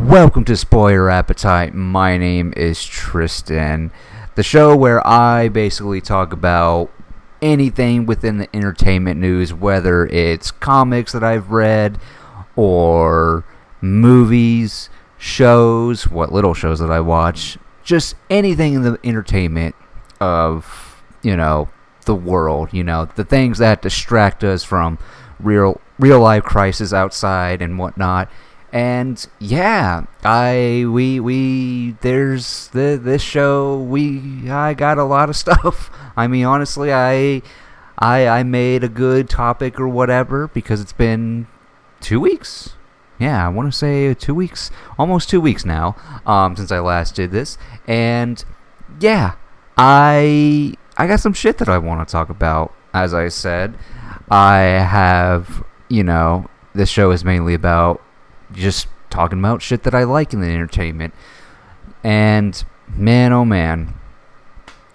Welcome to Spoiler Appetite. My name is Tristan, the show where I basically talk about anything within the entertainment news, whether it's comics that I've read or movies, shows, what little shows that I watch, just anything in the entertainment of, the world, the things that distract us from real life crisis outside and whatnot. And yeah, this show, I got a lot of stuff. I mean, honestly, I made a good topic or whatever because it's been 2 weeks. Yeah, I want to say 2 weeks, almost 2 weeks now, since I last did this. And yeah, I got some shit that I want to talk about. As I said, I have, this show is mainly about just talking about shit that I like in the entertainment. And man, oh man,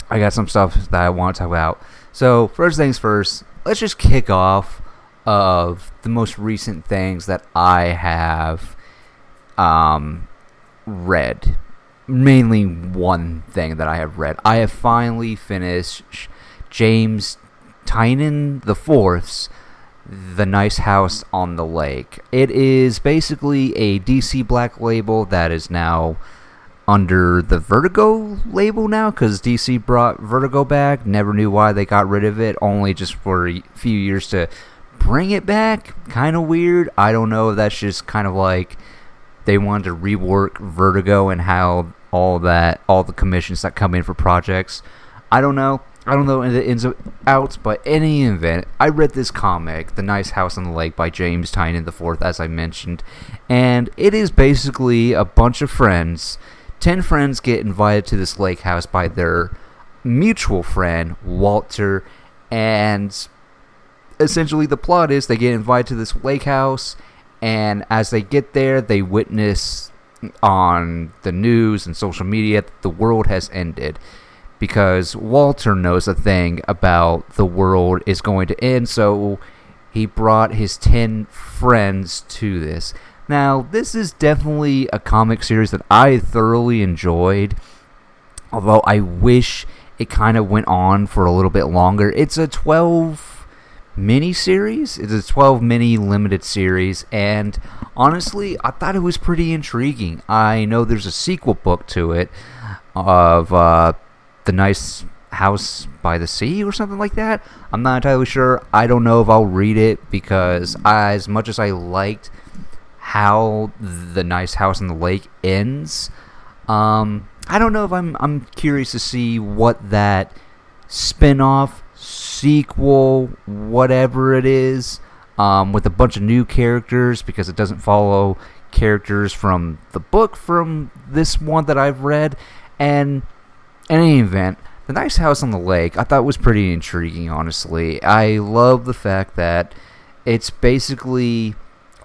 I got some stuff that I want to talk about. So first things first, let's just kick off of the most recent things that I have read. Mainly one thing that I have read. I have finally finished James Tynion the Fourth's The Nice House on the Lake. It is basically a DC Black label that is now under the Vertigo label now, because DC brought Vertigo back. Never knew why they got rid of it, only just for a few years to bring it back. Kind of weird. I don't know if that's just kind of like they wanted to rework Vertigo and how all the commissions that come in for projects. I don't know the ins and outs, but in any event, I read this comic, The Nice House on the Lake by James Tynion IV, as I mentioned, and it is basically a bunch of friends. 10 friends get invited to this lake house by their mutual friend, Walter, and essentially the plot is they get invited to this lake house, and as they get there, they witness on the news and social media that the world has ended. Because Walter knows a thing about the world is going to end, so he brought his 10 friends to this. Now, this is definitely a comic series that I thoroughly enjoyed, although I wish it kind of went on for a little bit longer. It's a 12 mini-series. It's a 12 mini limited series, and honestly, I thought it was pretty intriguing. I know there's a sequel book to it of The Nice House by the Sea or something like that. I'm not entirely sure. I don't know if I'll read it because as much as I liked how The Nice House on the Lake ends, I don't know if I'm curious to see what that spin-off, sequel, whatever it is, with a bunch of new characters, because it doesn't follow characters from the book from this one that I've read. And in any event, The Nice House on the Lake, I thought was pretty intriguing, honestly. I love the fact that it's basically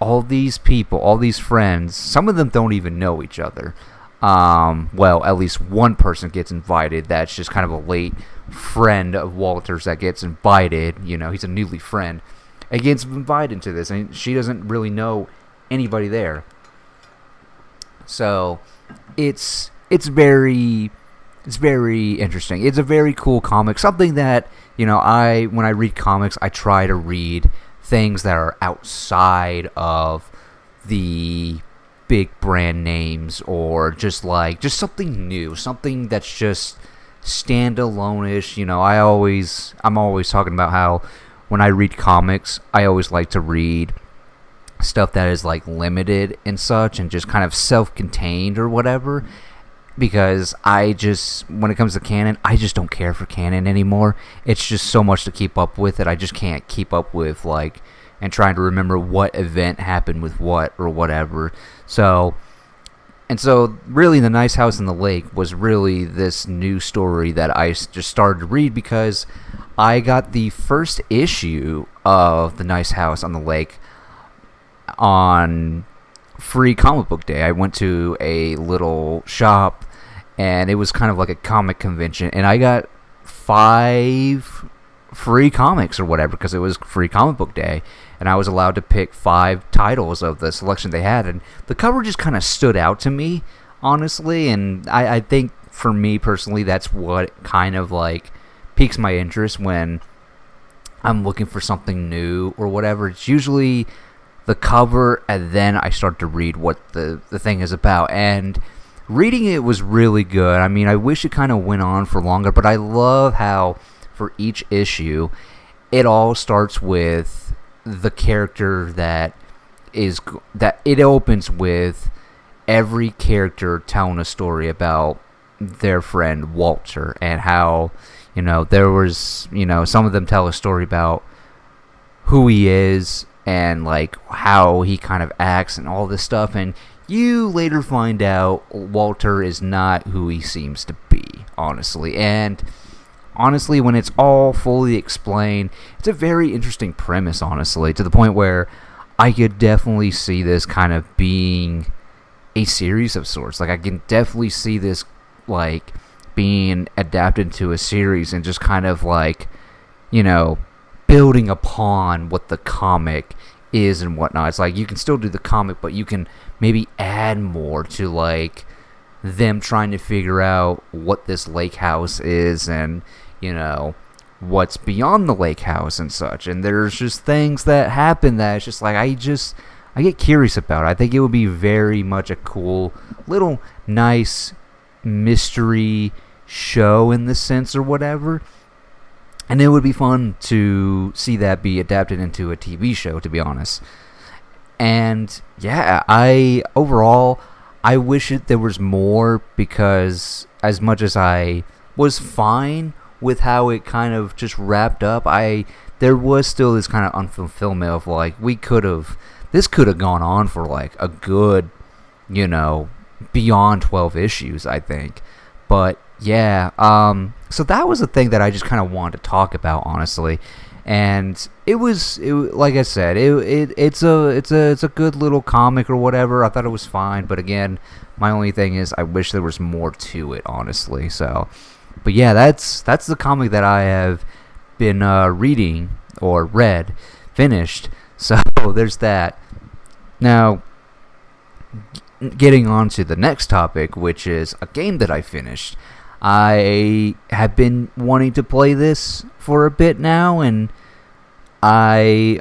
all these people, all these friends, some of them don't even know each other. Well, at least one person gets invited. That's just kind of a late friend of Walter's that gets invited. He's a newly friend. And gets invited to this, and she doesn't really know anybody there. So, it's very interesting. It's a very cool comic. Something that, when I read comics, I try to read things that are outside of the big brand names, or just something new, something that's just standalone-ish. I'm always talking about how when I read comics, I always like to read stuff that is limited and such, and just kind of self-contained or whatever. Because when it comes to canon, I just don't care for canon anymore. It's just so much to keep up with that I just can't keep up with, and trying to remember what event happened with what or whatever. So really, The Nice House on the Lake was really this new story that I just started to read because I got the first issue of The Nice House on the Lake on free comic book day. I went to a little shop, and it was kind of like a comic convention, and I got 5 free comics or whatever because it was free comic book day. And and I was allowed to pick 5 titles of the selection they had, and the cover just kind of stood out to me, honestly, and I think for me personally, that's what kind of like piques my interest when I'm looking for something new or whatever. It's usually the cover, and then I start to read what the thing is about, and reading it was really good. I mean, I wish it kind of went on for longer, but I love how for each issue, it all starts with the character that it opens with every character telling a story about their friend Walter, and how, there was, some of them tell a story about who he is and like how he kind of acts and all this stuff, and you later find out Walter is not who he seems to be, honestly. And honestly, when it's all fully explained, it's a very interesting premise, honestly, to the point where I could definitely see this kind of being a series of sorts. Like, I can definitely see this, like, being adapted to a series and just kind of, like, building upon what the comic is and whatnot. It's like, you can still do the comic, but you can maybe add more to, like, them trying to figure out what this lake house is and, what's beyond the lake house and such. And there's just things that happen that it's just like, I get curious about it. I think it would be very much a cool little nice mystery show in the sense or whatever. And it would be fun to see that be adapted into a TV show, to be honest. And yeah, overall, I wish there was more, because as much as I was fine with how it kind of just wrapped up, there was still this kind of unfulfillment of like, this could have gone on for like a good, beyond 12 issues, I think. But yeah, so that was the thing that I just kind of wanted to talk about, honestly. And it was like I said, it's a good little comic or whatever. I thought it was fine, but again, my only thing is I wish there was more to it, honestly. So, but yeah, that's the comic that I have been reading or finished. So there's that. Now, getting on to the next topic, which is a game that I finished. I have been wanting to play this for a bit now, and not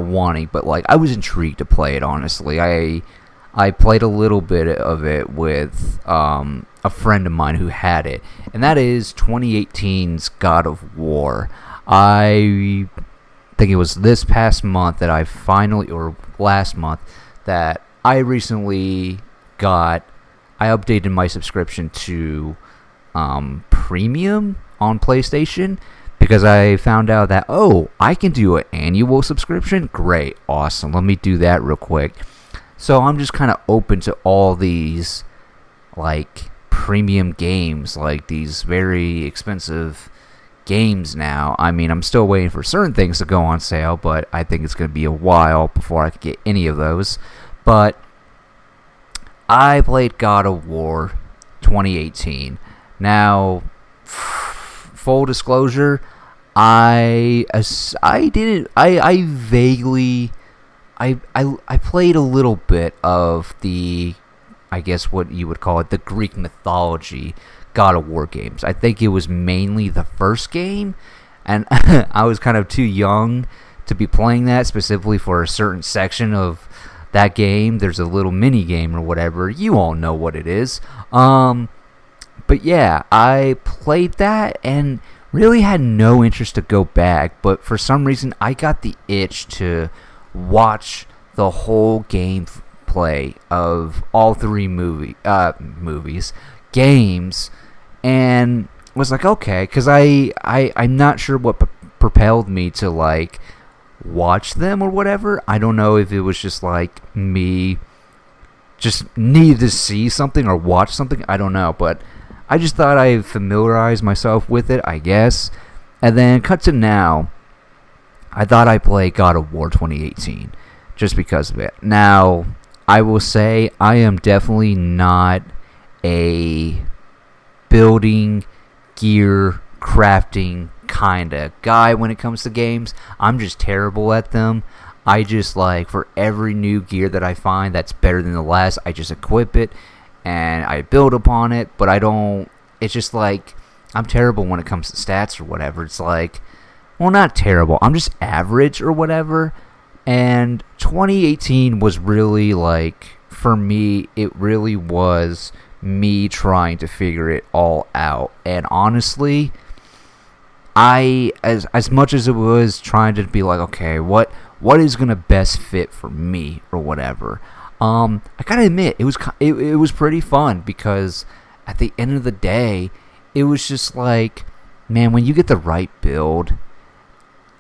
wanting, but like I was intrigued to play it, honestly. I played a little bit of it with a friend of mine who had it, and that is 2018's God of War. I think it was this past month that or last month, that I recently I updated my subscription to Premium on PlayStation, because I found out that, I can do an annual subscription. Great, awesome. Let me do that real quick. So I'm just kind of open to all these, like, premium games, like these very expensive games now. I mean, I'm still waiting for certain things to go on sale, but I think it's going to be a while before I can get any of those. But I played God of War 2018. Now, full disclosure, I played a little bit of the, I guess what you would call it, the Greek mythology God of War games. I think it was mainly the first game, and I was kind of too young to be playing that, specifically for a certain section of that game. There's a little mini game or whatever. You all know what it is. But yeah, I played that and really had no interest to go back. But for some reason, I got the itch to watch the whole gameplay of all 3 games, and was like, okay, because I'm not sure what propelled me to like watch them or whatever. I don't know if it was just like me just needed to see something or watch something. I don't know, but I just thought I familiarized myself with it, I guess. And then cut to now, I thought I'd play God of War 2018 just because of it. Now, I will say I am definitely not a building, gear, crafting kind of guy when it comes to games. I'm just terrible at them. I just like, for every new gear that I find that's better than the last, I just equip it and I build upon it, but I don't, it's just like, I'm terrible when it comes to stats or whatever. It's like, well, not terrible, I'm just average or whatever. And 2018 was really like, for me, it really was me trying to figure it all out. And honestly, as much as it was trying to be like, okay, what is gonna best fit for me or whatever, I gotta admit it was pretty fun, because at the end of the day, it was just like, man, when you get the right build,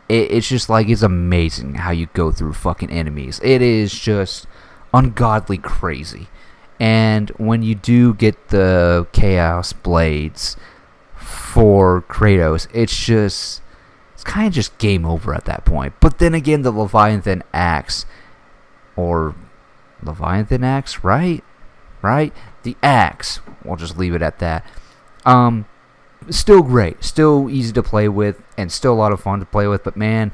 it's just like, it's amazing how you go through fucking enemies. It is just ungodly crazy. And when you do get the Chaos Blades for Kratos, it's kind of just game over at that point. But then again, the Leviathan Axe, right? The Axe, we'll just leave it at that. Still great, still easy to play with, and still a lot of fun to play with. But man,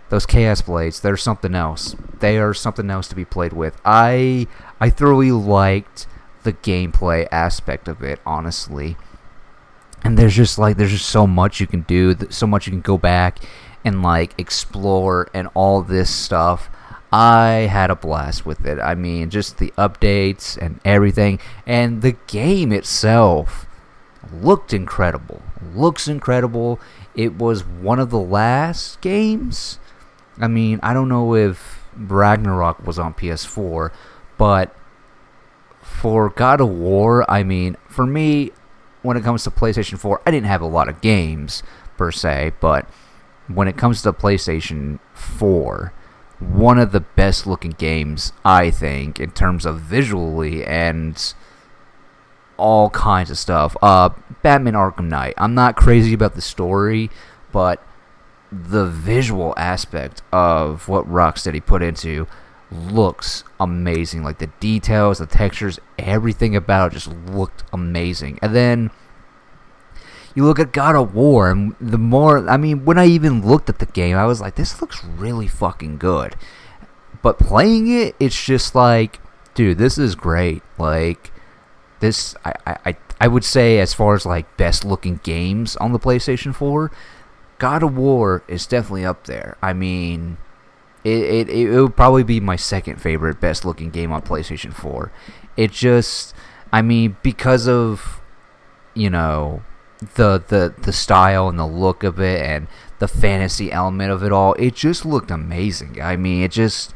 those Chaos Blades, they're something else. They are something else to be played with. I thoroughly liked the gameplay aspect of it, honestly. And there's just so much you can do, so much you can go back and like explore and all this stuff. I had a blast with it. I mean, just the updates and everything, and the game itself looks incredible. It was one of the last games. I mean, I don't know if Ragnarok was on PS4, but for God of War, I mean, for me, when it comes to PlayStation 4, I didn't have a lot of games per se, but when it comes to PlayStation 4, one of the best looking games, I think, in terms of visually and all kinds of stuff. Batman Arkham Knight. I'm not crazy about the story, but the visual aspect of what Rocksteady put into looks amazing. Like the details, the textures, everything about it just looked amazing. And then you look at God of War, and the more, I mean, when I even looked at the game, I was like, this looks really fucking good. But playing it, it's just like, dude, this is great. Like, this, I would say, as far as like best looking games on the PlayStation 4, God of War is definitely up there. I mean, it would probably be my second favorite best looking game on PlayStation 4. It just, I mean, because of, you know, the style and the look of it and the fantasy element of it all, it just looked amazing. I mean, it's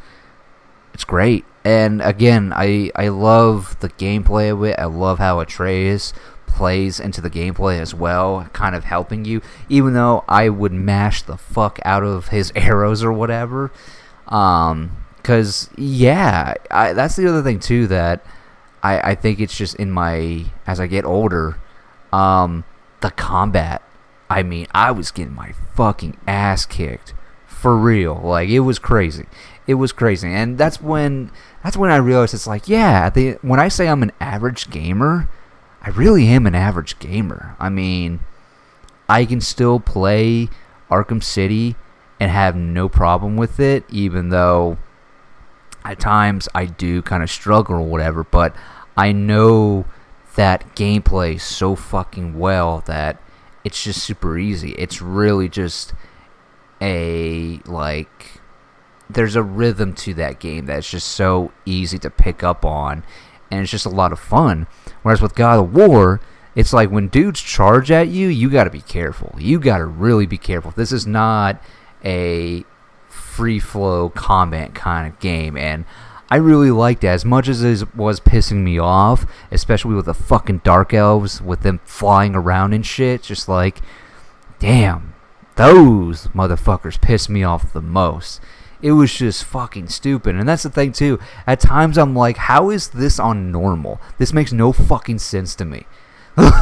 great. And again, I love the gameplay of it. I love how Atreus plays into the gameplay as well, kind of helping you, even though I would mash the fuck out of his arrows or whatever. Because, yeah, that's the other thing too, that I think it's just in my, as I get older, the combat. I mean, I was getting my fucking ass kicked. For real. Like, it was crazy. And that's when I realized, it's like, yeah, when I say I'm an average gamer, I really am an average gamer. I mean, I can still play Arkham City and have no problem with it, even though at times I do kind of struggle or whatever, but I know that gameplay so fucking well that it's just super easy. It's really just there's a rhythm to that game that's just so easy to pick up on, and it's just a lot of fun. Whereas with God of War, it's like when dudes charge at you, you gotta be careful. You gotta really be careful. This is not a free-flow combat kind of game, and I really liked it. As much as it was pissing me off, especially with the fucking Dark Elves, with them flying around and shit, just like, damn, those motherfuckers pissed me off the most. It was just fucking stupid. And that's the thing too, at times I'm like, how is this on normal? This makes no fucking sense to me.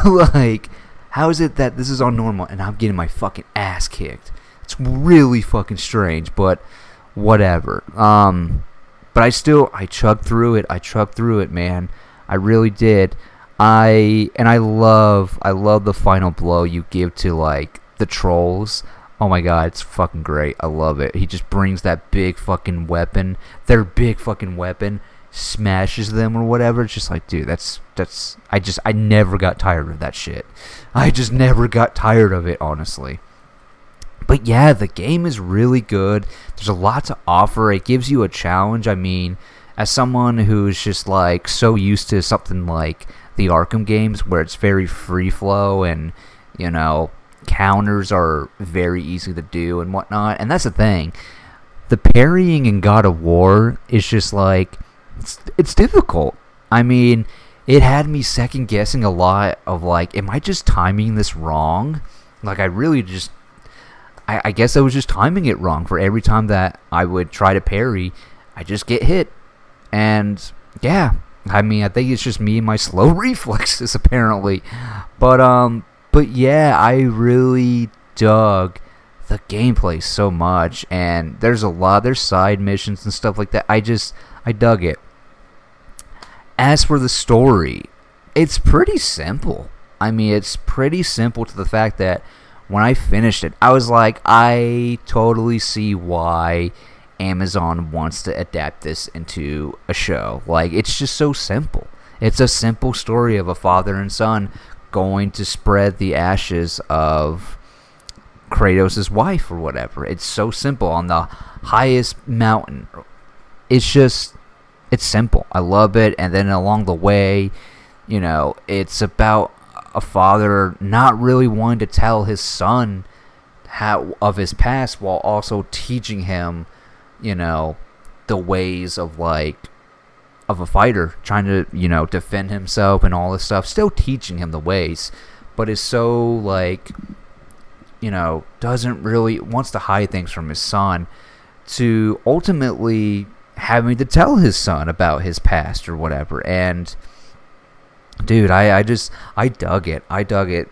Like, how is it that this is on normal and I'm getting my fucking ass kicked? It's really fucking strange, but whatever. But I chugged through it, man. I really did. I love the final blow you give to, like, the trolls. Oh my god, it's fucking great. I love it. He just brings that big fucking weapon, their big fucking weapon, smashes them or whatever. It's just like, dude, that's I never got tired of that shit. I just never got tired of it, honestly. But yeah, the game is really good. There's a lot to offer. It gives you a challenge. I mean, as someone who's just like so used to something like the Arkham games where it's very free flow and, you know, counters are very easy to do and whatnot. And that's the thing. The parrying in God of War is just like, it's difficult. I mean, it had me second guessing a lot of like, am I just timing this wrong? Like, I really just, I guess I was just timing it wrong. For every time that I would try to parry, I just get hit. And yeah, I mean, I think it's just me and my slow reflexes apparently. But yeah, I really dug the gameplay so much, and there's side missions and stuff like that. I dug it. As for the story, it's pretty simple. I mean, it's pretty simple to the fact that when I finished it, I was like, I totally see why Amazon wants to adapt this into a show. Like, it's just so simple. It's a simple story of a father and son going to spread the ashes of Kratos' wife or whatever. It's so simple on the highest mountain. It's simple. I love it. And then along the way, you know, it's about a father not really wanting to tell his son of his past while also teaching him, you know, the ways of like of a fighter trying to, you know, defend himself and all this stuff, still teaching him the ways, but is so like, you know, doesn't really wants to hide things from his son, to ultimately having to tell his son about his past or whatever. And dude, I dug it. I dug it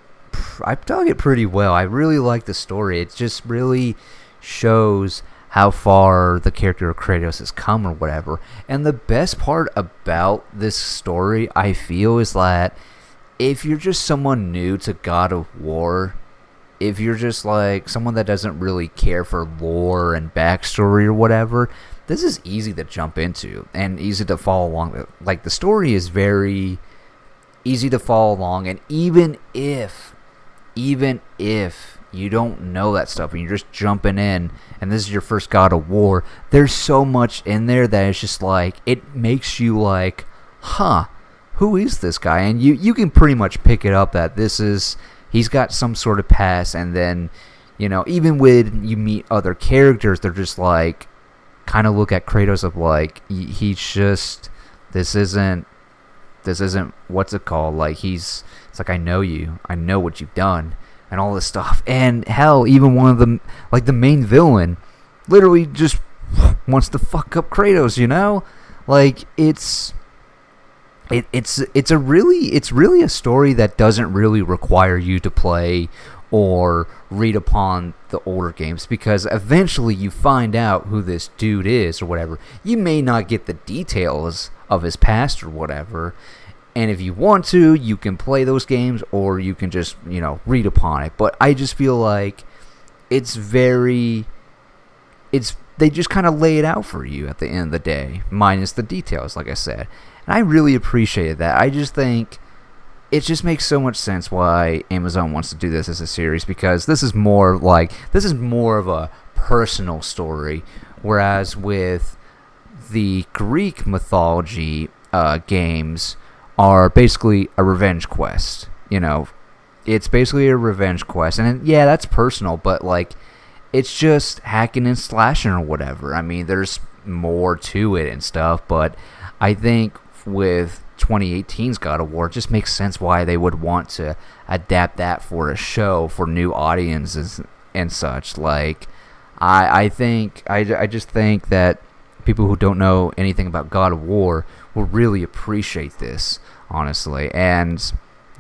pretty well. I really like the story. It just really shows how far the character of Kratos has come or whatever. And the best part about this story, I feel, is that if you're just someone new to God of War, if you're just like someone that doesn't really care for lore and backstory or whatever, this is easy to jump into and easy to follow along. Like, the story is very easy to follow along, and even if you don't know that stuff and you're just jumping in and this is your first God of War, there's so much in there that it's just like, it makes you like, huh, who is this guy? And you can pretty much pick it up that he's got some sort of past. And then, you know, even when you meet other characters, they're just like, kind of look at Kratos of like, he's just, this isn't what's it called, like, it's like, I know you, I know what you've done and all this stuff. And hell, even one of them, like the main villain, literally just wants to fuck up Kratos, you know? Like, it's really a story that doesn't really require you to play or read upon the older games, because eventually you find out who this dude is or whatever. You may not get the details of his past or whatever, and if you want to, you can play those games or you can just, you know, read upon it. But I just feel like they just kind of lay it out for you at the end of the day, minus the details, like I said. And I really appreciated that. I just think it just makes so much sense why Amazon wants to do this as a series, because this is more of a personal story, whereas with the Greek mythology games are basically a revenge quest. You know, it's basically a revenge quest, and yeah, that's personal, but like, it's just hacking and slashing or whatever. I mean, there's more to it and stuff, but I think with 2018's God of War, it just makes sense why they would want to adapt that for a show for new audiences and such. Like, I just think that people who don't know anything about God of War will really appreciate this, honestly. And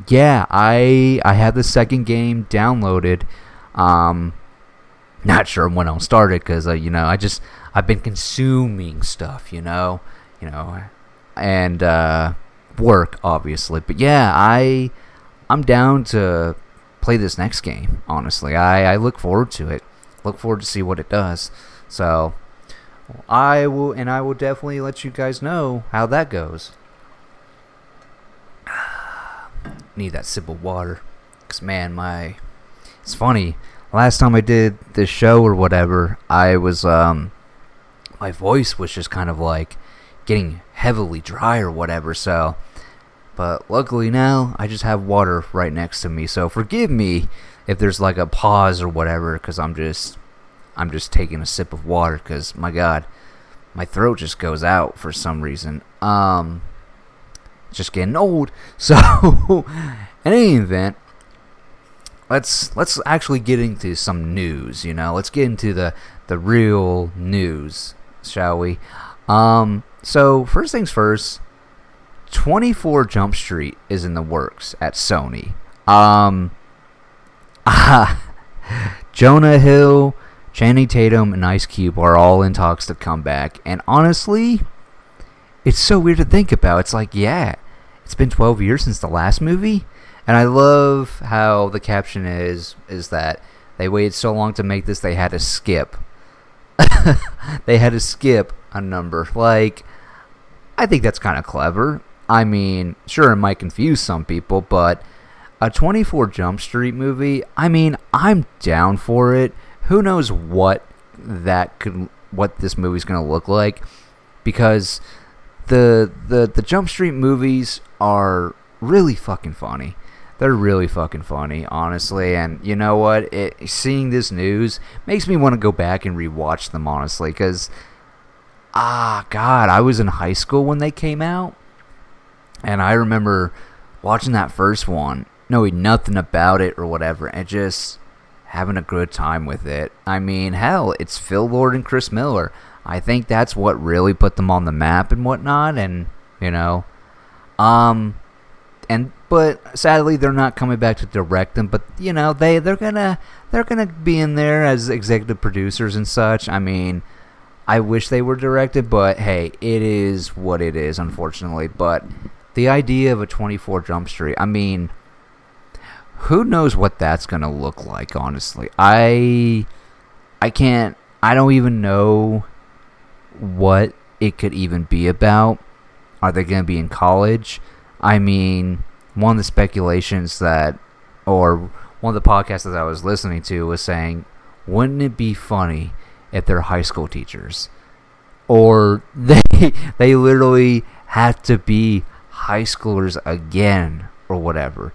yeah, I had the second game downloaded. Not sure when I'll start it, because you know, I've been consuming stuff, you know, and work, obviously. But yeah, I'm down to play this next game. Honestly, I look forward to it. Look forward to see what it does. So I will definitely let you guys know how that goes. Need that sip of water, 'cause man, it's funny. Last time I did this show or whatever, I was my voice was just kind of like getting heavily dry or whatever. So, but luckily now I just have water right next to me. So forgive me if there's like a pause or whatever, because I'm just taking a sip of water, because my God, my throat just goes out for some reason. Just getting old. So in any event, let's actually get into some news. Let's get into the real news, shall we? So first things first, 24 Jump Street is in the works at Sony. Jonah Hill, Channing Tatum, and Ice Cube are all in talks to come back. And honestly, it's so weird to think about. It's like, yeah, it's been 12 years since the last movie. And I love how the caption is that they waited so long to make this, they had to skip. They had to skip a number. Like, I think that's kind of clever. I mean, sure, it might confuse some people, but a 24 Jump Street movie, I mean, I'm down for it. Who knows what this movie's going to look like, because the Jump Street movies are really fucking funny. They're really fucking funny, honestly. And you know what? Seeing this news makes me want to go back and rewatch them, honestly, because God, I was in high school when they came out, and I remember watching that first one, knowing nothing about it or whatever, and just having a good time with it. I mean, hell, it's Phil Lord and Chris Miller. I think that's what really put them on the map and whatnot, and but sadly they're not coming back to direct them. But they're gonna be in there as executive producers and such. I mean, I wish they were directed, but hey, it is what it is, unfortunately. But the idea of a 24 Jump Street, I mean, who knows what that's gonna look like, honestly. I don't even know what it could even be about. Are they gonna be in college? I mean, one of the speculations or one of the podcasts that I was listening to was saying, wouldn't it be funny if they're high school teachers? Or they literally have to be high schoolers again or whatever.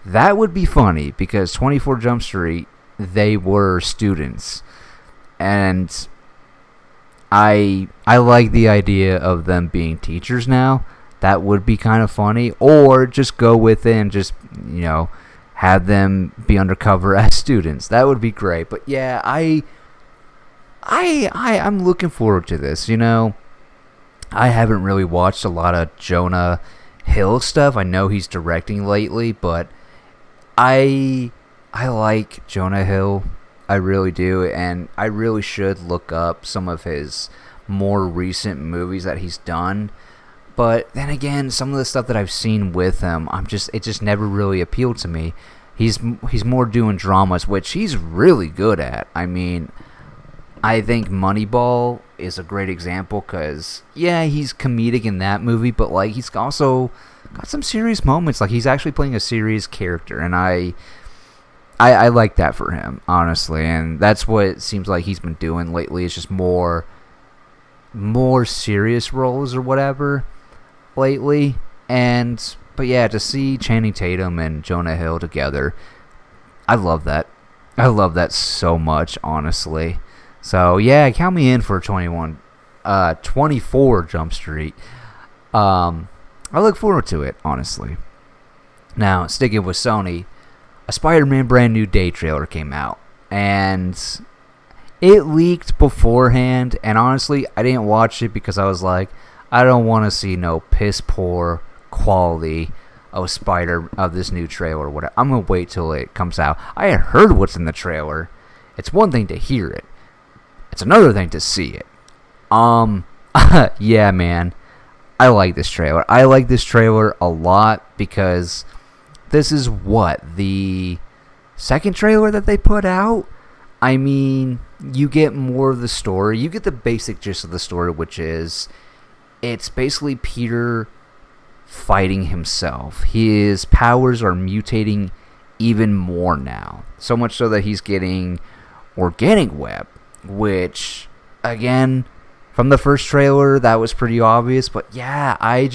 That would be funny, because 24 Jump Street, they were students. And I like the idea of them being teachers now. That would be kind of funny. Or just go with it and just, have them be undercover as students. That would be great. But yeah, I'm looking forward to this. I haven't really watched a lot of Jonah Hill stuff. I know he's directing lately, but I like Jonah Hill. I really do, and I really should look up some of his more recent movies that he's done. But then again, some of the stuff that I've seen with him, it just never really appealed to me. He's more doing dramas, which he's really good at. I mean, I think Moneyball is a great example, because yeah, he's comedic in that movie, but like he's also got some serious moments. Like he's actually playing a serious character, and I like that for him, honestly. And that's what it seems like he's been doing lately. It's just more serious roles or whatever lately. But yeah, to see Channing Tatum and Jonah Hill together, I love that. I love that so much, honestly. So yeah, count me in for 24 Jump Street. I look forward to it, honestly. Now, sticking with Sony, a Spider-Man Brand New Day trailer came out, and it leaked beforehand, and honestly, I didn't watch it because I was like, I don't want to see no piss poor quality of this new trailer or whatever. I'm gonna wait till it comes out. I had heard what's in the trailer. It's one thing to hear it. It's another thing to see it. Yeah, man. I like this trailer. I like this trailer a lot, because this is what the second trailer that they put out, I mean, you get more of the story. You get the basic gist of the story, which is it's basically Peter fighting himself. His powers are mutating even more now. So much so that he's getting organic web, which, again, from the first trailer, that was pretty obvious. But yeah, I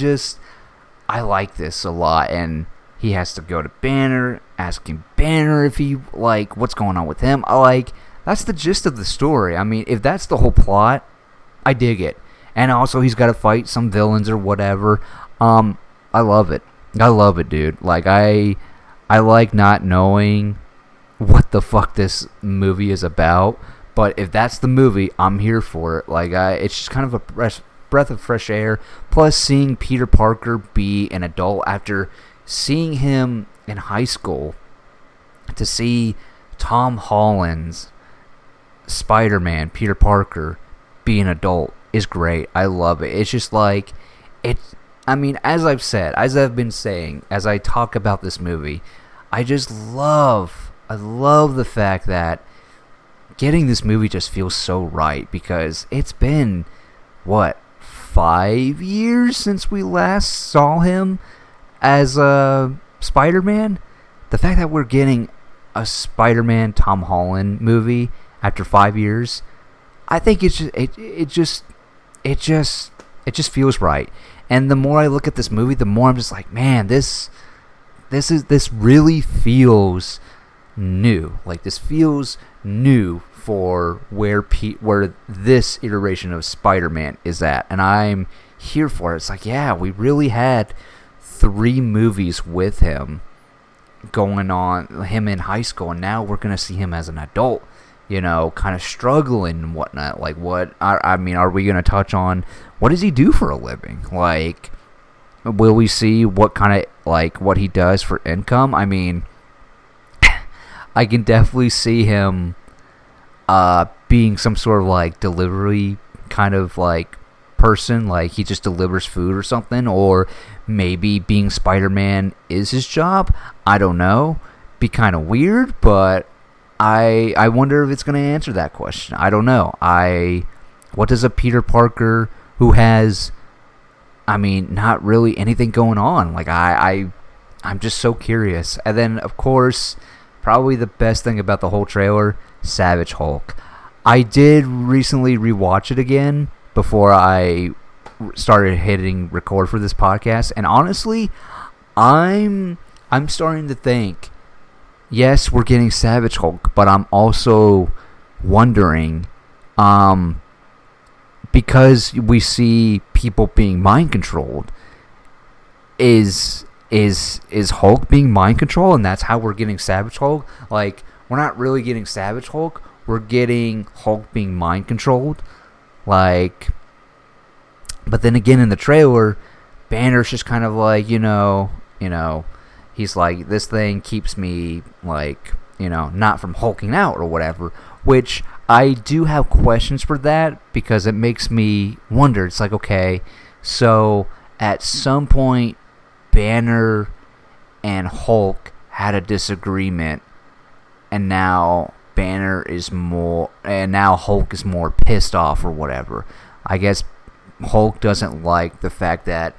like this a lot. And he has to go to Banner, asking Banner if he, what's going on with him. That's the gist of the story. I mean, if that's the whole plot, I dig it. And also, he's got to fight some villains or whatever. I love it. I love it, dude. I like not knowing what the fuck this movie is about. But if that's the movie, I'm here for it. It's just kind of a breath of fresh air. Plus, seeing Peter Parker be an adult after seeing him in high school, to see Tom Holland's Spider-Man, Peter Parker, be an adult is great. I love it. It's just I mean, as I've been saying, as I talk about this movie, I love the fact that getting this movie just feels so right, because it's been, 5 years since we last saw him as Spider-Man? The fact that we're getting a Spider-Man Tom Holland movie after 5 years, I think it just feels right. And the more I look at this movie, the more I'm just like, man, this really feels new. This feels new for where this iteration of Spider-Man is at, and I'm here for it. It's yeah, we really had 3 movies with him going on, him in high school, and now we're gonna see him as an adult, kind of struggling and whatnot. I mean, are we gonna touch on what does he do for a living? Will we see what kind of what he does for income? I mean, I can definitely see him being some sort of delivery kind of person, he just delivers food or something, or maybe being Spider-Man is his job. I don't know. Be kind of weird, but I wonder if it's going to answer that question. I don't know. What does a Peter Parker who has, I mean, not really anything going on? I'm just so curious. And then, of course, probably the best thing about the whole trailer, Savage Hulk. I did recently rewatch it again before I started hitting record for this podcast, and honestly, I'm starting to think, yes, we're getting Savage Hulk, but I'm also wondering, because we see people being mind controlled, is Hulk being mind controlled, and that's how we're getting Savage Hulk? We're not really getting Savage Hulk, we're getting Hulk being mind controlled. But then again, in the trailer, Banner's just kind of he's this thing keeps me not from hulking out or whatever, which I do have questions for that, because it makes me wonder. It's okay, so at some point Banner and Hulk had a disagreement, and now Hulk is more pissed off or whatever. I guess Hulk doesn't like the fact that,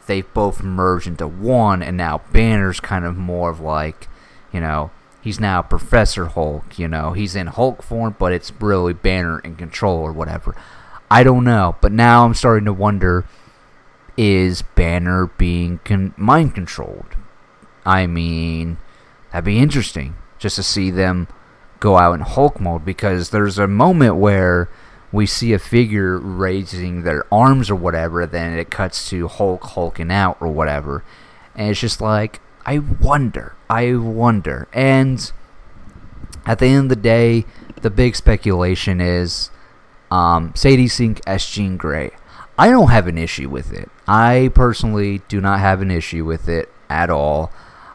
they've both merged into one, and now Banner's kind of more of he's now Professor Hulk, he's in Hulk form, but it's really Banner in control or whatever. I don't know, but now I'm starting to wonder, is Banner being mind controlled? I mean, that'd be interesting, just to see them go out in Hulk mode, because there's a moment where we see a figure raising their arms or whatever, then it cuts to Hulk hulking out or whatever, and it's just I wonder, and at the end of the day, the big speculation is, Sadie Sink as Jean Grey. I don't have an issue with it. I personally do not have an issue with it at all.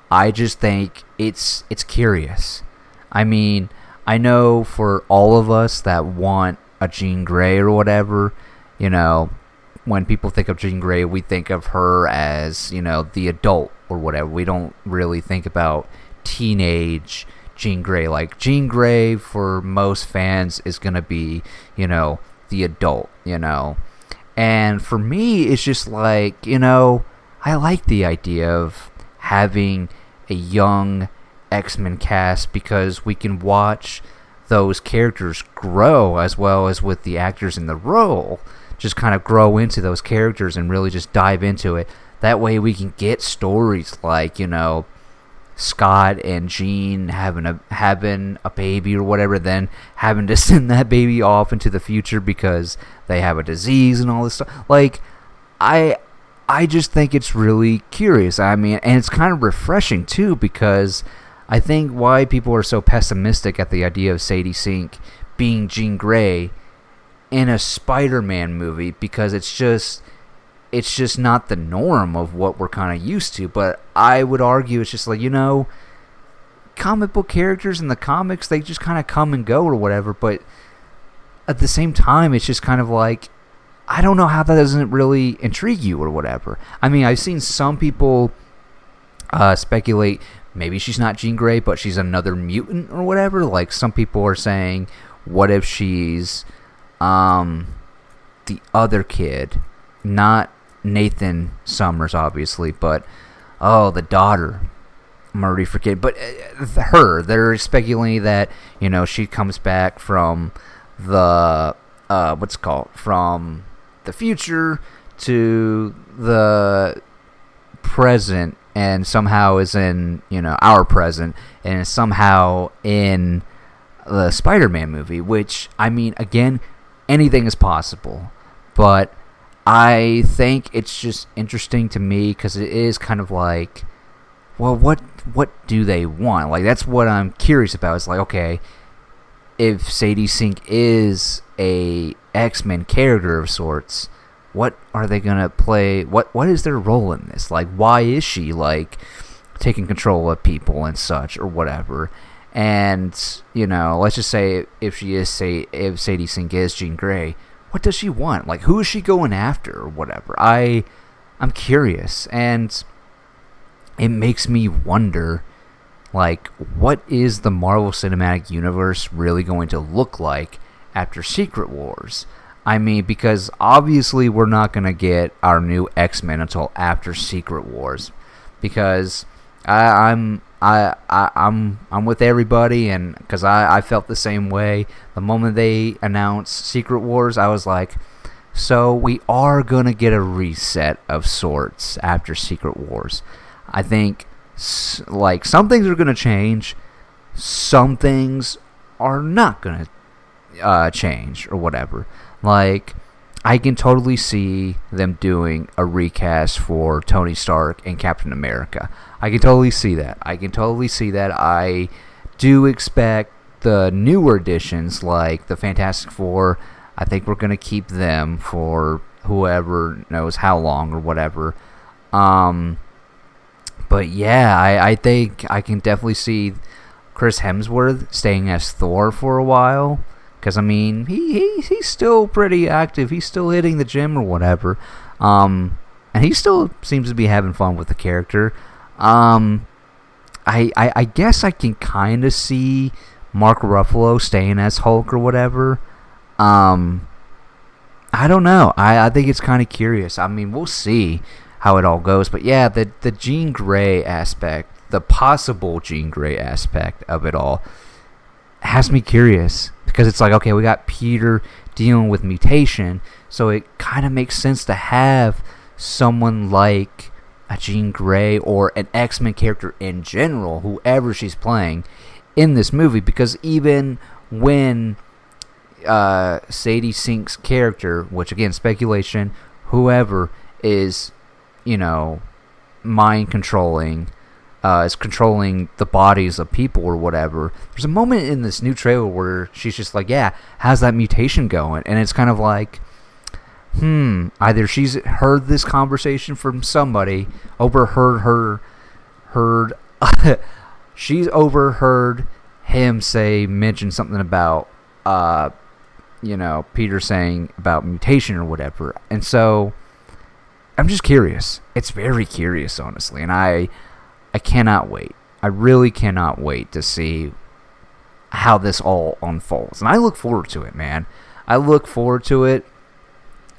I just think it's curious. I mean, I know for all of us that want a Jean Grey or whatever, when people think of Jean Grey, we think of her as, the adult or whatever. We don't really think about teenage Jean Grey. Like, Jean Grey, for most fans, is going to be, the adult, And for me, it's just like, I like the idea of having a young X-Men cast because we can watch those characters grow as well as with the actors in the role. Just kind of grow into those characters and really just dive into it. That way we can get stories like, Scott and Jean having a baby or whatever, then having to send that baby off into the future because they have a disease and all this stuff. Like, I just think it's really curious. I mean, and it's kind of refreshing too, because I think why people are so pessimistic at the idea of Sadie Sink being Jean Grey in a Spider-Man movie, because it's just not the norm of what we're kind of used to. But I would argue it's just like, comic book characters in the comics, they just kind of come and go or whatever. But at the same time, it's just kind of like, I don't know how that doesn't really intrigue you or whatever. I mean, I've seen some people speculate maybe she's not Jean Grey, but she's another mutant or whatever. Like, some people are saying, what if she's the other kid, not Nathan Summers, obviously, but the daughter. I'm already forgetting, but her. They're speculating that she comes back from the from the future to the present, and somehow is in our present, and is somehow in the Spider-Man movie. Which, I mean, again, anything is possible, but I think it's just interesting to me because it is kind of like, well, what do they want? Like, that's what I'm curious about. It's like, okay, if Sadie Sink is a X-Men character of sorts, what are they gonna play? What is their role in this? Like, why is she like taking control of people and such or whatever? And let's just say if Sadie Sink is Jean Grey, what does she want? Like, who is she going after or whatever? I'm curious, and it makes me wonder, like, what is the Marvel Cinematic Universe really going to look like after Secret Wars? I mean, because obviously we're not going to get our new X-Men until after Secret Wars, because I'm with everybody, and because I felt the same way the moment they announced Secret Wars. I was like, so we are gonna get a reset of sorts after Secret Wars. I think like some things are gonna change, some things are not gonna change or whatever. Like, I can totally see them doing a recast for Tony Stark and Captain America. I can totally see that. I do expect the newer editions, like the Fantastic Four. I think we're going to keep them for whoever knows how long or whatever. But yeah, I think I can definitely see Chris Hemsworth staying as Thor for a while. Because, I mean, he's still pretty active. He's still hitting the gym or whatever. And he still seems to be having fun with the character. I guess I can kind of see Mark Ruffalo staying as Hulk or whatever. I don't know. I think it's kind of curious. I mean, we'll see how it all goes. But yeah, the Jean Grey aspect, the possible Jean Grey aspect of it all, has me curious. Because it's like, okay, we got Peter dealing with mutation, so it kind of makes sense to have someone like a Jean Grey or an X-Men character in general, whoever she's playing, in this movie. Because even when Sadie Sink's character, which again, speculation, whoever is, mind controlling, is controlling the bodies of people or whatever. There's a moment in this new trailer where she's just like, yeah, how's that mutation going? And it's kind of like, either she's heard this conversation from somebody, she's overheard him mention something about, Peter saying about mutation or whatever. And so I'm just curious. It's very curious, honestly, and I cannot wait. I really cannot wait to see how this all unfolds. And I look forward to it, man. I look forward to it.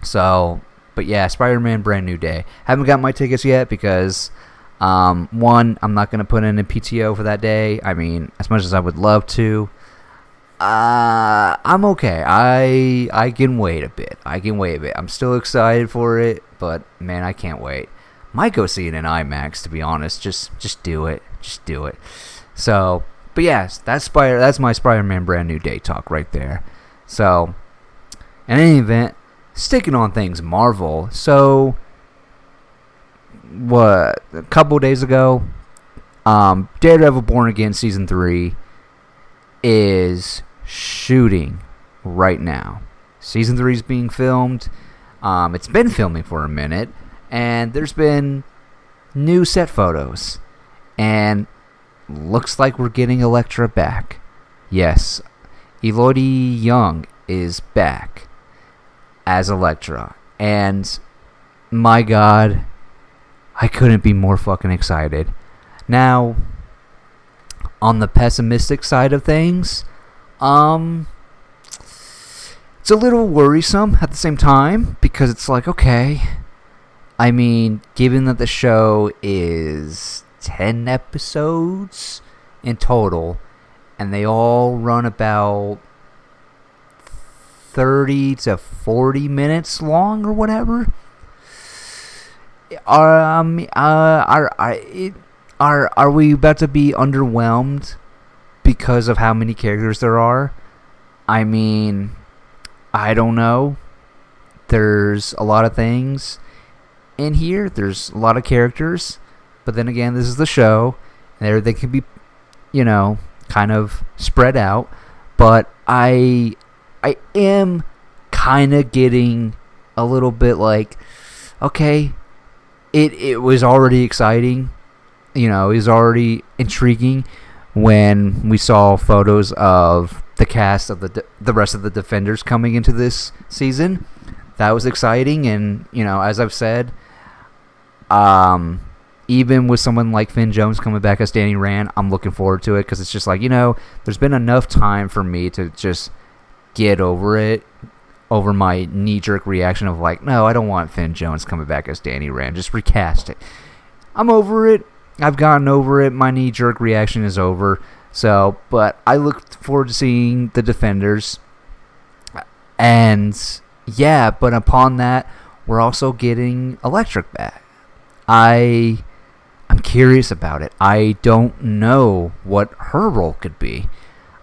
So, but yeah, Spider-Man Brand New Day. Haven't got my tickets yet because, one, I'm not going to put in a PTO for that day. I mean, as much as I would love to, I'm okay. I can wait a bit. I'm still excited for it, but man, I can't wait. Might go see it in IMAX, to be honest. Just do it. Just do it. So, but yes, that's my Spider-Man Brand New Day talk right there. So, in any event, sticking on things Marvel. So, a couple days ago, Daredevil Born Again Season 3 is shooting right now. Season 3 is being filmed. It's been filming for a minute, and there's been new set photos. And looks like we're getting Elektra back. Yes, Elodie Yung is back as Elektra. And my God, I couldn't be more fucking excited. Now, on the pessimistic side of things, it's a little worrisome at the same time because it's like, okay, I mean, given that the show is 10 episodes in total, and they all run about 30 to 40 minutes long or whatever. Are we about to be underwhelmed because of how many characters there are? I mean, I don't know. There's a lot of things in here. There's a lot of characters. But then again, this is the show, and they can be, kind of spread out. But I am kind of getting a little bit like, okay, it was already exciting. It was already intriguing when we saw photos of the cast of the rest of the Defenders coming into this season. That was exciting, and as I've said, even with someone like Finn Jones coming back as Danny Rand, I'm looking forward to it because it's just like, there's been enough time for me to just get over my knee-jerk reaction of like, no, I don't want Finn Jones coming back as Danny Rand. Just recast it. I'm over it. I've gotten over it. My knee-jerk reaction is over. So, but I look forward to seeing the Defenders. And, yeah, but upon that, we're also getting Elektra back. I'm curious about it. I don't know what her role could be.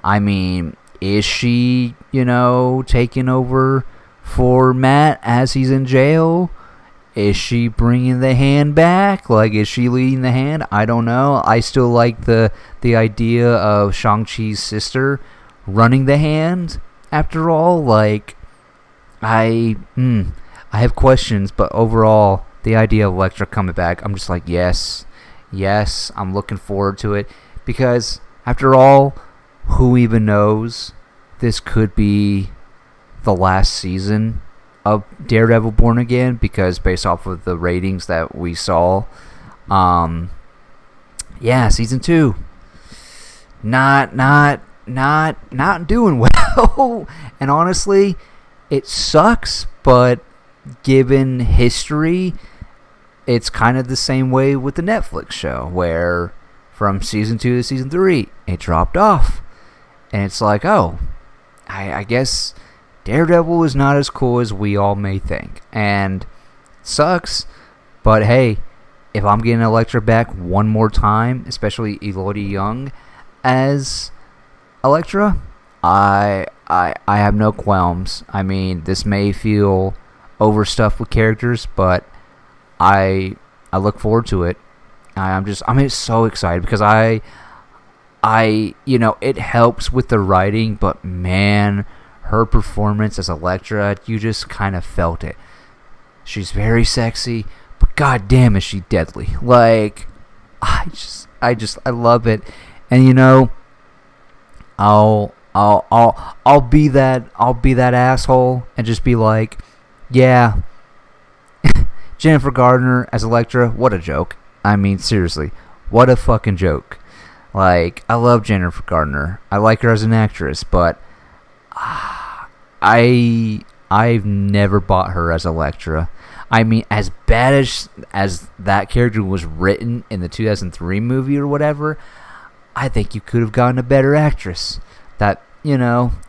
I mean, is she, taking over for Matt as he's in jail? Is she bringing the hand back? Like, is she leading the hand? I don't know. I still like the idea of Shang-Chi's sister running the hand. After all, like, I have questions, but overall, the idea of Elektra coming back, I'm just like, yes, I'm looking forward to it. Because, after all, who even knows? This could be the last season of Daredevil Born Again, because based off of the ratings that we saw, season 2 not doing well. And honestly, it sucks, but given history, it's kind of the same way with the Netflix show, where from season 2 to season 3 it dropped off, and it's like, oh, I guess Daredevil is not as cool as we all may think. And it sucks, but hey, if I'm getting Elektra back one more time, especially Elodie Yung as Elektra, I have no qualms. I mean, this may feel overstuffed with characters, but I look forward to it. I'm just so excited because it helps with the writing, but man, her performance as Elektra, you just kind of felt it. She's very sexy, but god damn is she deadly. Like, I love it. And I'll be that asshole and just be like, yeah, Jennifer Gardner as Elektra, what a joke. I mean, seriously, what a fucking joke. Like, I love Jennifer Garner. I like her as an actress, but I've never bought her as Elektra. I mean, as bad as that character was written in the 2003 movie or whatever, I think you could have gotten a better actress. That,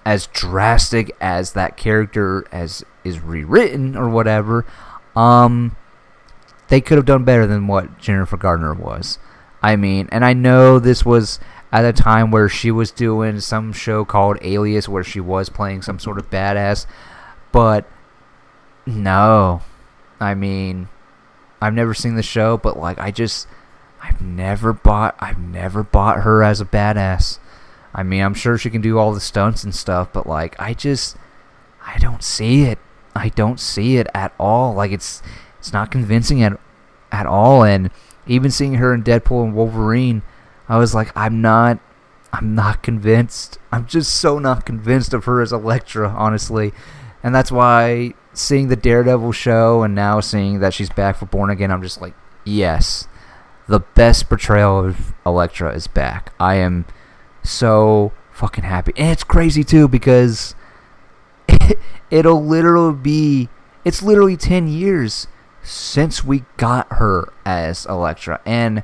as drastic as that character as is rewritten or whatever, they could have done better than what Jennifer Garner was. I mean, and I know this was at a time where she was doing some show called Alias where she was playing some sort of badass, but no. I mean, I've never seen the show, but like I've never bought her as a badass. I mean, I'm sure she can do all the stunts and stuff, but like I don't see it. I don't see it at all. Like it's not convincing at all. And even seeing her in Deadpool and Wolverine, I was like, I'm not convinced. I'm just so not convinced of her as Elektra, honestly. And that's why seeing the Daredevil show and now seeing that she's back for Born Again, I'm just like, yes, the best portrayal of Elektra is back. I am so fucking happy. And it's crazy too because it's literally 10 years since we got her as Elektra, and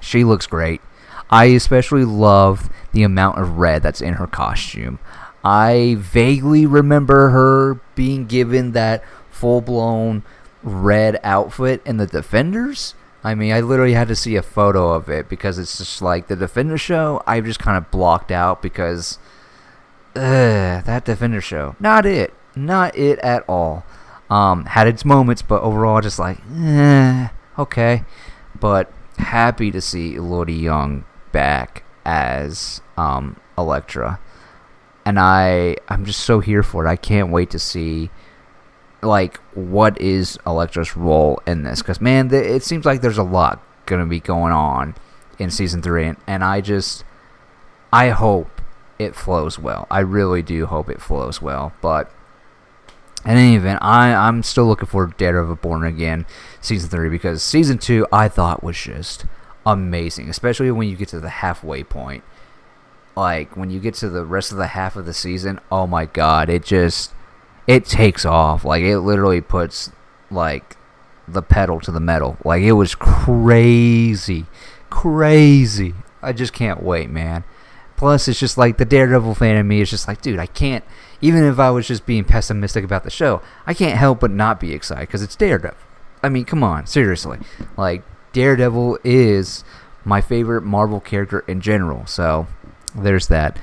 she looks great. I especially love the amount of red that's in her costume. I vaguely remember her being given that full-blown red outfit in the Defenders. I mean, I literally had to see a photo of it because it's just like the Defender show, I've just kind of blocked out because that Defender show, not it at all. Had its moments, but overall just like, okay. But happy to see Elodie Yung back as Elektra. And I'm just so here for it. I can't wait to see, like, what is Elektra's role in this. Because, man, it seems like there's a lot going to be going on in Season 3. And I hope it flows well. I really do hope it flows well. But in any event, I'm still looking for Daredevil Born Again Season 3. Because Season 2, I thought was just amazing. Especially when you get to the halfway point. Like, when you get to the rest of the half of the season, oh my god, it takes off. Like, it literally puts, like, the pedal to the metal. Like, it was crazy. I just can't wait, man. Plus, it's just like, the Daredevil fan in me is just like, dude, I can't, even if I was just being pessimistic about the show, I can't help but not be excited, because it's Daredevil. I mean, come on, seriously. Like, Daredevil is my favorite Marvel character in general, so there's that.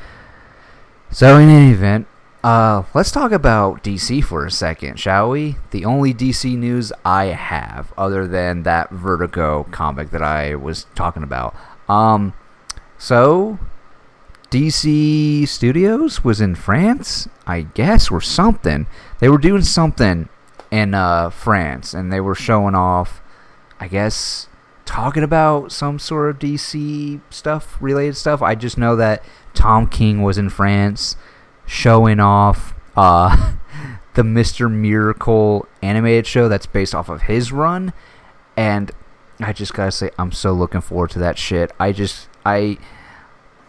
So in any event, let's talk about DC for a second, shall we? The only DC news I have, other than that Vertigo comic that I was talking about. So DC Studios was in France, I guess, or something. They were doing something in France, and they were showing off, I guess, talking about some sort of DC stuff, related stuff. I just know that Tom King was in France showing off the Mr. Miracle animated show that's based off of his run, and I just gotta say, I'm so looking forward to that shit. I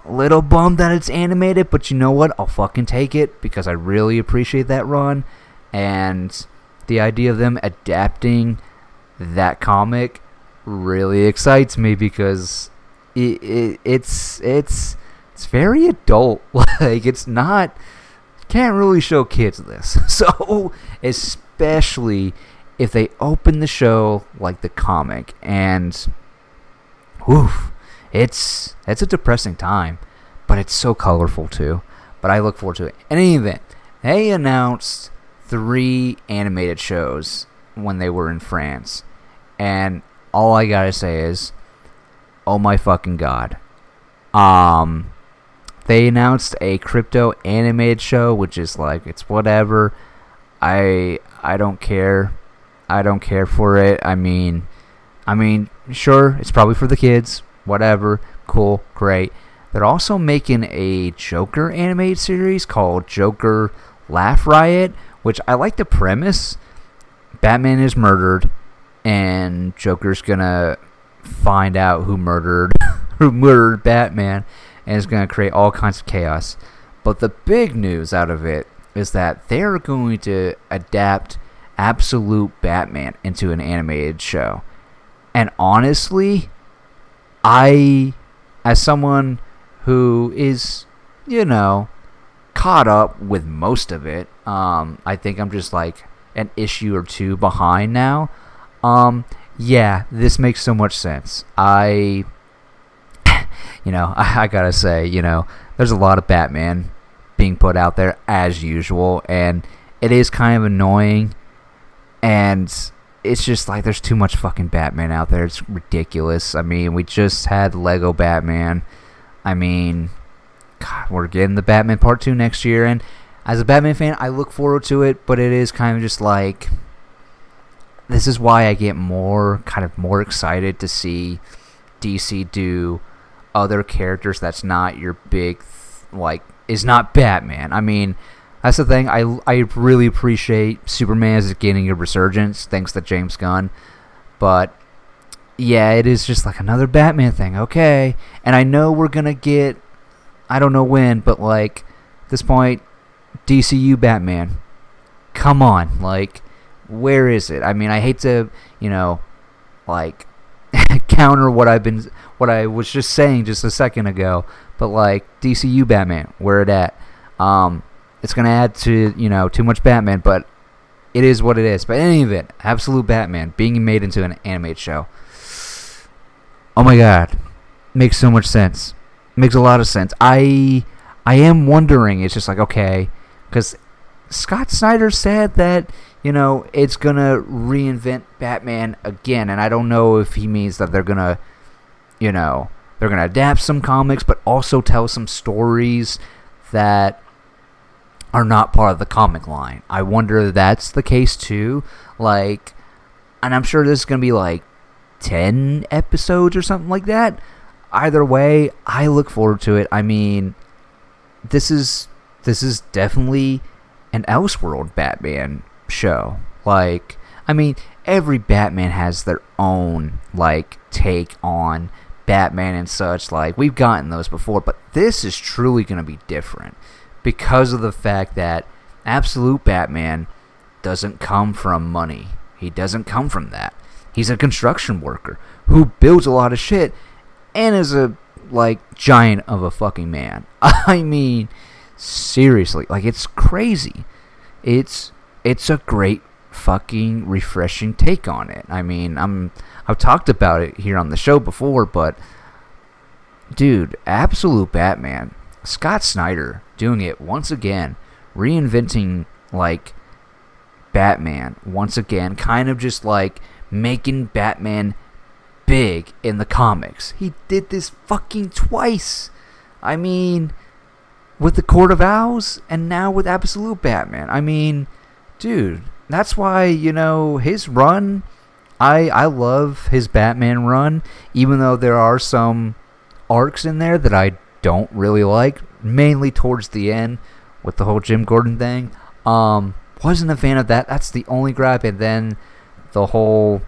little bummed that it's animated, but you know what? I'll fucking take it because I really appreciate that run, and the idea of them adapting that comic really excites me because it's very adult. Like, it's not, can't really show kids this. So especially if they open the show like the comic, and it's a depressing time, but it's so colorful too. But I look forward to it. In any event, they announced 3 animated shows when they were in France, and all I gotta say is, oh my fucking god. They announced a crypto animated show, which is like, it's whatever. I don't care. I don't care for it. I mean, sure, it's probably for the kids. Whatever. Cool. Great. They're also making a Joker animated series called Joker Laugh Riot, which I like the premise. Batman is murdered, and Joker's gonna find out who murdered who murdered Batman, and is going to create all kinds of chaos. But the big news out of it is that they're going to adapt Absolute Batman into an animated show. And honestly, as someone who is, caught up with most of it, I think I'm just like an issue or two behind now. Yeah, this makes so much sense. I gotta say, there's a lot of Batman being put out there as usual, and it is kind of annoying, and it's just like there's too much fucking Batman out there. It's ridiculous. I mean, we just had Lego Batman. I mean, God, we're getting the Batman Part 2 next year, and as a Batman fan, I look forward to it, but it is kind of just like, this is why I get more excited to see DC do other characters that's not your big, is not Batman. I mean, that's the thing. I really appreciate Superman is getting a resurgence thanks to James Gunn, but yeah, it is just like another Batman thing. Okay, and I know we're gonna get, I don't know when, but like at this point, DCU Batman, come on, like, where is it? I mean, I hate to, counter what I was just saying just a second ago, but like DCU Batman, where it at? It's gonna add to too much Batman, but it is what it is. But in any event, Absolute Batman being made into an animated show. Oh my God, makes so much sense. Makes a lot of sense. I am wondering. It's just like, okay, because Scott Snyder said that it's gonna reinvent Batman again, and I don't know if he means that they're gonna adapt some comics, but also tell some stories that are not part of the comic line. I wonder if that's the case too. And I'm sure this is gonna be like 10 episodes or something like that. Either way, I look forward to it. I mean, this is definitely an Elseworld Batman show. I mean, every Batman has their own take on Batman and such. We've gotten those before, but this is truly going to be different because of the fact that Absolute Batman doesn't come from money. He doesn't come from that. He's a construction worker who builds a lot of shit and is a giant of a fucking man. I mean, seriously, it's crazy. It's a great fucking refreshing take on it. I mean, I've talked about it here on the show before, but dude, Absolute Batman, Scott Snyder doing it once again, reinventing Batman once again, kind of just making Batman big in the comics. He did this fucking twice. I mean, with the Court of Owls and now with Absolute Batman. I mean, dude, that's why, his run, I love his Batman run, even though there are some arcs in there that I don't really like, mainly towards the end with the whole Jim Gordon thing. Wasn't a fan of that. That's the only gripe. And then the whole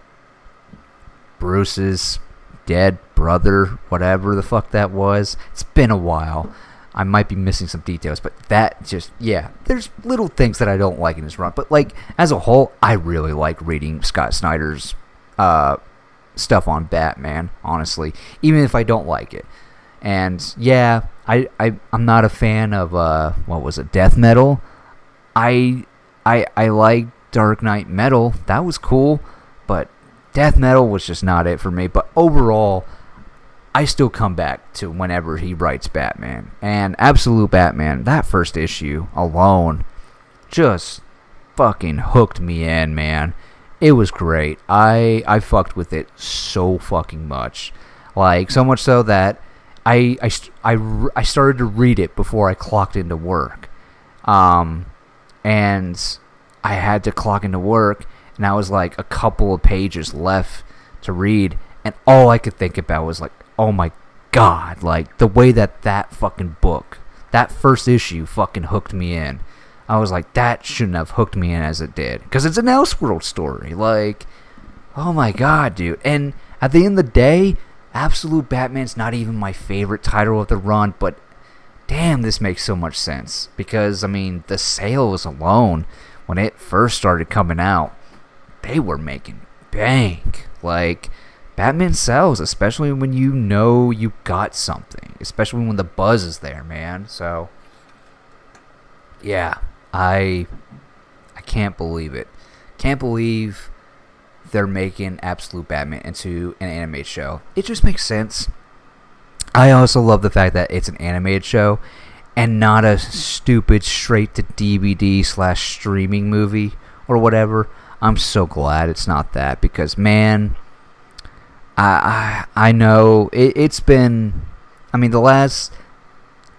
Bruce's dead brother, whatever the fuck that was. It's been a while. I might be missing some details, but that just, yeah, there's little things that I don't like in his run. But as a whole, I really like reading Scott Snyder's stuff on Batman, honestly, even if I don't like it. And yeah, I'm not a fan of Death Metal. I like Dark Knight Metal. That was cool, but Death Metal was just not it for me. But overall, I still come back to whenever he writes Batman. And Absolute Batman, that first issue alone just fucking hooked me in, man. It was great. I fucked with it so fucking much. So much so that I started to read it before I clocked into work. And I had to clock into work, and I was a couple of pages left to read, and all I could think about was oh my God, the way that fucking book, that first issue fucking hooked me in. I was that shouldn't have hooked me in as it did, because it's an Elseworld story. Oh my God, dude. And at the end of the day, Absolute Batman's not even my favorite title of the run, but damn, this makes so much sense. Because, I mean, the sales alone, when it first started coming out, they were making bank. Like, Batman sells, especially when you know you got something. Especially when the buzz is there, man. So, yeah, I can't believe it. Can't believe they're making Absolute Batman into an animated show. It just makes sense. I also love the fact that it's an animated show and not a stupid straight to DVD / streaming movie or whatever. I'm so glad it's not that, because man, I know it's been, I mean, the last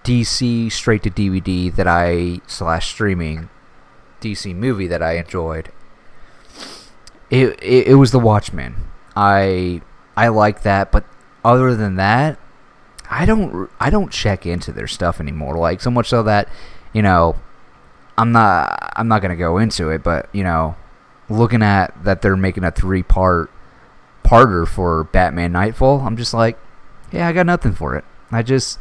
DC straight to DVD that I / streaming DC movie that I enjoyed, it was The Watchmen. I like that, but other than that, I don't check into their stuff anymore. Like, so much so that, you know, I'm not gonna go into it, but you know, looking at that they're making a 3-parter for Batman Nightfall, I'm just like, yeah, I got nothing for it. I just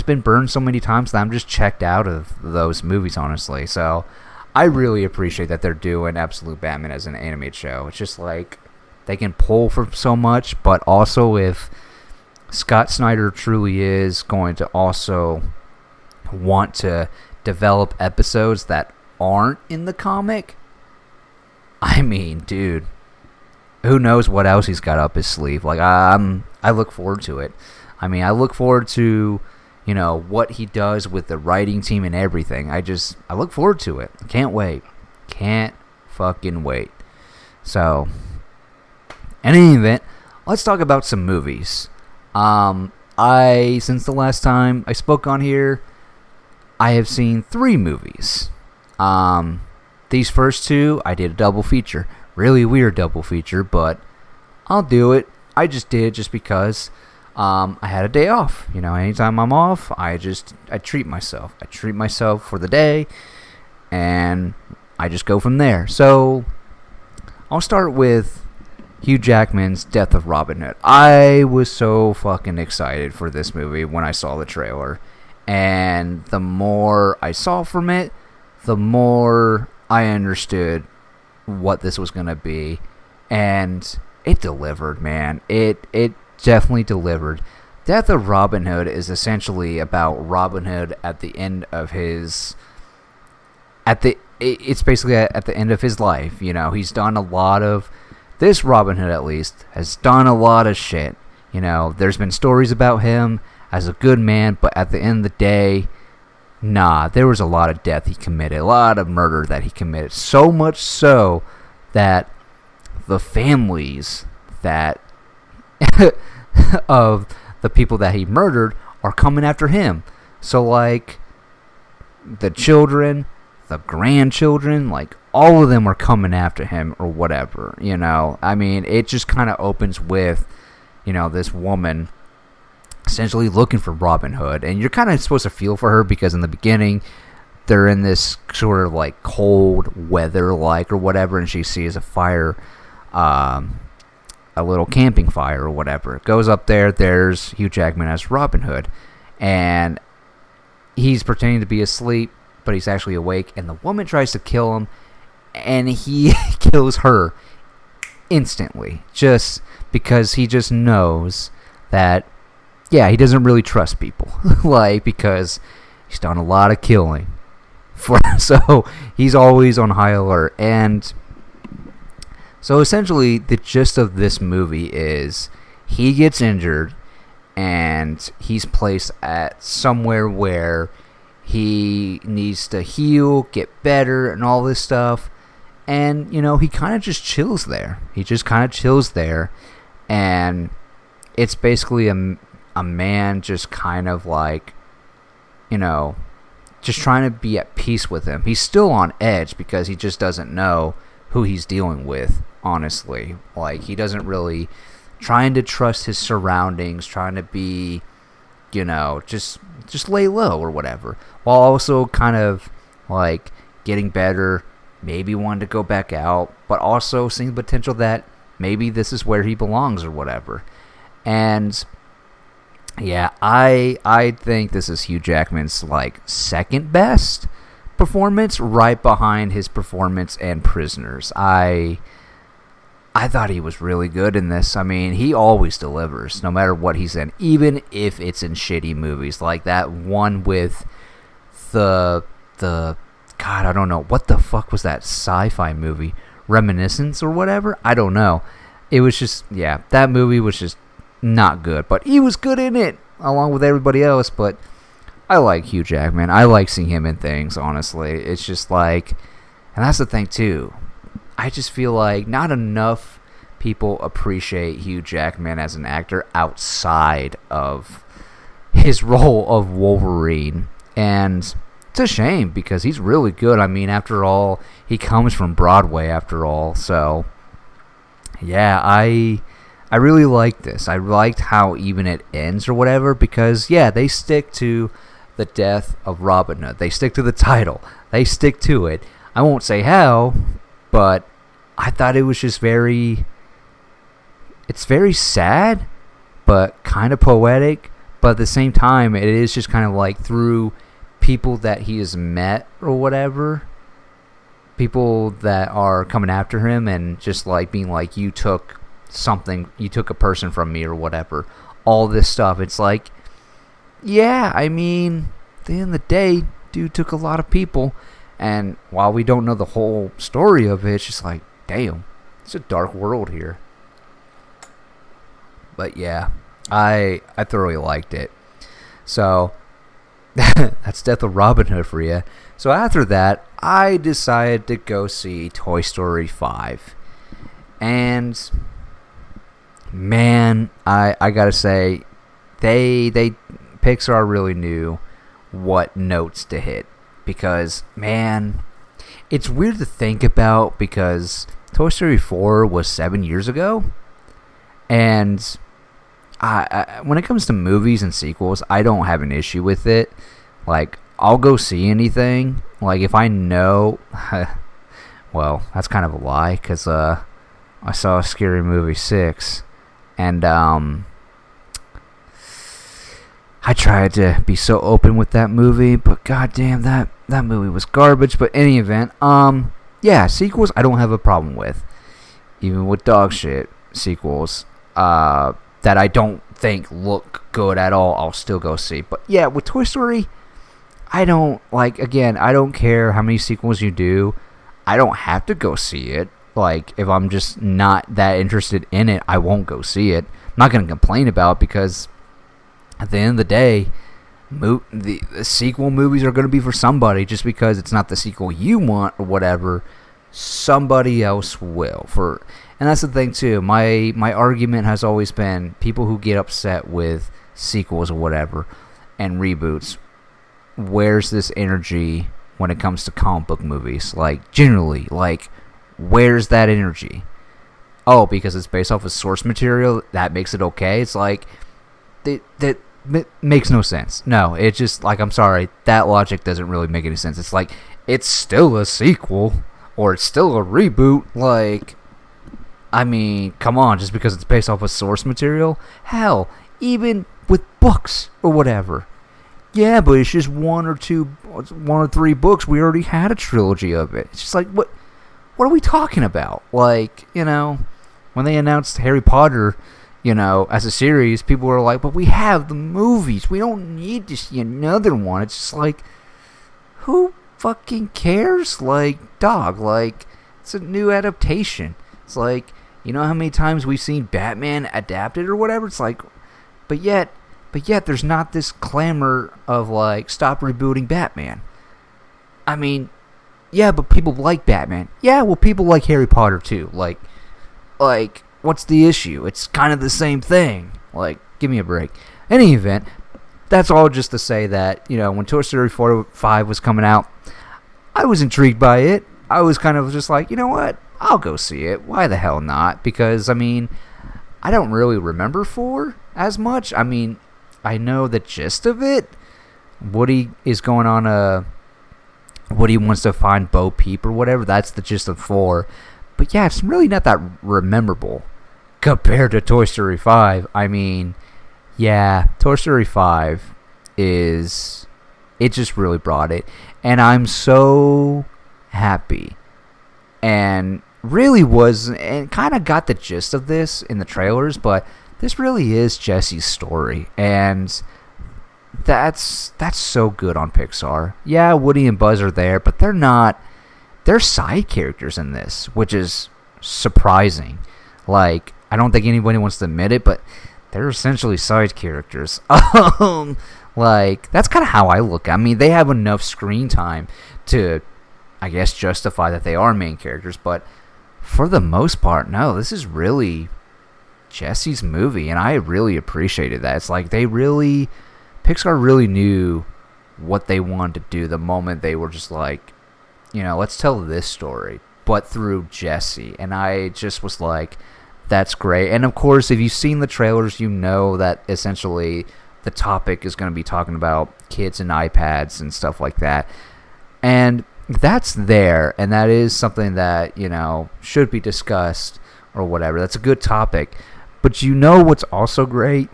been burned so many times that I'm just checked out of those movies, honestly. So I really appreciate that they're doing Absolute Batman as an animated show. It's just like they can pull from so much, but also if Scott Snyder truly is going to also want to develop episodes that aren't in the comic, I mean, dude, who knows what else he's got up his sleeve. Like, I look forward to it. I mean, I look forward to, you know, what he does with the writing team and everything. I look forward to it. Can't wait. Can't fucking wait. So, in any event, let's talk about some movies. Since the last time I spoke on here, I have seen 3 movies. These first 2, I did a double feature. Really weird double feature, but I'll do it. I just did just because I had a day off. You know, anytime I'm off, I treat myself. I treat myself for the day, and I just go from there. So I'll start with Hugh Jackman's Death of Robin Hood. I was so fucking excited for this movie when I saw the trailer. And the more I saw from it, the more I understood what this was going to be. And it delivered, man. It definitely delivered. Death of Robin Hood is essentially about Robin Hood at the end of his... It's basically at the end of his life. You know, he's done a lot of... This Robin Hood, at least, has done a lot of shit. You know, there's been stories about him as a good man, but at the end of the day, nah, there was a lot of death he committed, a lot of murder that he committed. So much so that the families that of the people that he murdered are coming after him. So, like, the children, the grandchildren, like, all of them are coming after him or whatever, you know. I mean, it just kind of opens with, you know, this woman essentially looking for Robin Hood. And you're kind of supposed to feel for her because in the beginning, they're in this sort of, like, cold weather, like, or whatever, and she sees a fire, a little camping fire or whatever. It goes up there, there's Hugh Jackman as Robin Hood. And he's pretending to be asleep, but he's actually awake. And the woman tries to kill him, and he kills her instantly, just because he just knows that, yeah, he doesn't really trust people, like, because he's done a lot of killing, so he's always on high alert. And so essentially, the gist of this movie is he gets injured, and he's placed at somewhere where he needs to heal, get better, and all this stuff. And, you know, he kind of just chills there. He just kind of chills there. And it's basically a man just kind of like, you know, just trying to be at peace with him. He's still on edge because he just doesn't know who he's dealing with, honestly. Like, he doesn't really... Trying to trust his surroundings, trying to be, you know, just lay low or whatever. While also kind of, like, getting better... Maybe wanted to go back out, but also seeing the potential that maybe this is where he belongs or whatever. And yeah, I think this is Hugh Jackman's like second best performance, right behind his performance in Prisoners. I thought he was really good in this. I mean, he always delivers, no matter what he's in, even if it's in shitty movies, like that one with the God, I don't know, what the fuck was that sci-fi movie? Reminiscence or whatever? I don't know. It was just, yeah, that movie was just not good, but he was good in it, along with everybody else. But I like Hugh Jackman. I like seeing him in things, honestly. It's just like, and that's the thing too, I just feel like not enough people appreciate Hugh Jackman as an actor outside of his role of Wolverine. And it's a shame, because he's really good. I mean, after all, he comes from Broadway, after all. So, yeah, I really liked this. I liked how even it ends or whatever, because, yeah, they stick to the death of Robin Hood. They stick to the title. They stick to it. I won't say how, but I thought it was just it's very sad, but kind of poetic. But at the same time, it is just kind of like through people that he has met or whatever, people that are coming after him and just like being like, you took a person from me or whatever, all this stuff. It's like, yeah, I mean, at the end of the day, dude took a lot of people, and while we don't know the whole story of it, it's just like, damn, it's a dark world here. But yeah, I thoroughly liked it. So that's Death of Robin Hood for you. So after that, I decided to go see Toy Story 5. And man, I gotta say, they Pixar really knew what notes to hit. Because, man, it's weird to think about, because Toy Story 4 was 7 years ago. And when it comes to movies and sequels, I don't have an issue with it. Like, I'll go see anything. Like, if I know... well, that's kind of a lie, because I saw Scary Movie 6. And I tried to be so open with that movie, but goddamn, that movie was garbage. But in any event, yeah, sequels I don't have a problem with. Even with dog shit sequels, that I don't think look good at all, I'll still go see. But yeah, with Toy Story, I don't, like, again, I don't care how many sequels you do. I don't have to go see it. Like, if I'm just not that interested in it, I won't go see it. I'm not going to complain about it, because at the end of the day, the sequel movies are going to be for somebody. Just because it's not the sequel you want or whatever, somebody else will. And that's the thing too. My argument has always been, people who get upset with sequels or whatever and reboots, where's this energy when it comes to comic book movies? Like, generally, like, where's that energy? Oh, because it's based off of source material, that makes it okay? It's like, that makes no sense. No, it's just like, I'm sorry, that logic doesn't really make any sense. It's like, it's still a sequel, or it's still a reboot. Like, I mean, come on, just because it's based off of source material? Hell, even with books or whatever. Yeah, but it's just one or three books. We already had a trilogy of it. It's just like, what are we talking about? Like, you know, when they announced Harry Potter, you know, as a series, people were like, but we have the movies. We don't need to see another one. It's just like, who fucking cares? Like, dog, like, it's a new adaptation. It's like, you know how many times we've seen Batman adapted or whatever? It's like, but yet there's not this clamor of like, stop rebooting Batman. I mean, yeah, but people like Batman. Yeah, well, people like Harry Potter too. Like, what's the issue? It's kind of the same thing. Like, give me a break. In any event, that's all just to say that, you know, when Toy Story 5 was coming out, I was intrigued by it. I was kind of just like, you know what? I'll go see it. Why the hell not? Because, I mean, I don't really remember 4 as much. I mean, I know the gist of it. Woody is going on Woody wants to find Bo Peep or whatever. That's the gist of 4. But yeah, it's really not that memorable. compared to Toy Story 5, I mean, yeah, Toy Story 5 is, it just really brought it. And I'm so happy. And really was, and kind of got the gist of this in the trailers, but this really is Jesse's story. And that's so good on Pixar. Yeah, Woody and Buzz are there, but they're side characters in this, which is surprising. Like, I don't think anybody wants to admit it, but they're essentially side characters. Like, that's kind of how I look. I mean, they have enough screen time to, I guess, justify that they are main characters, but for the most part, no, this is really Jesse's movie, and I really appreciated that. It's like Pixar really knew what they wanted to do the moment they were just like, let's tell this story, but through Jesse. And I just was like, that's great. And of course, if you've seen the trailers, you know that essentially the topic is going to be talking about kids and iPads and stuff like that. And that's there, and that is something that, should be discussed or whatever. That's a good topic. But what's also great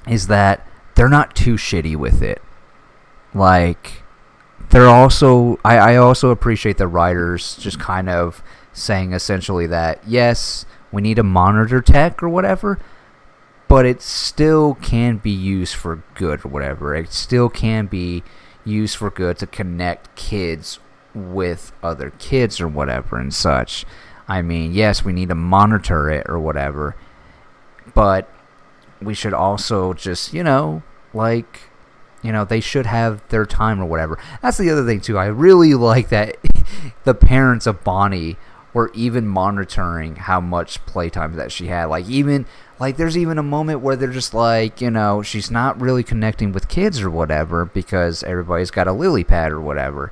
is that they're not too shitty with it. Like, they're also, I also appreciate the writers just kind of saying essentially that, yes, we need to monitor tech or whatever, but it still can be used for good or whatever. It still can be used for good to connect kids with other kids or whatever and such. I mean, yes, we need to monitor it or whatever, but we should also just, they should have their time or whatever. That's the other thing, too. I really like that the parents of Bonnie were even monitoring how much playtime that she had. There's even a moment where they're just like, she's not really connecting with kids or whatever because everybody's got a lily pad or whatever.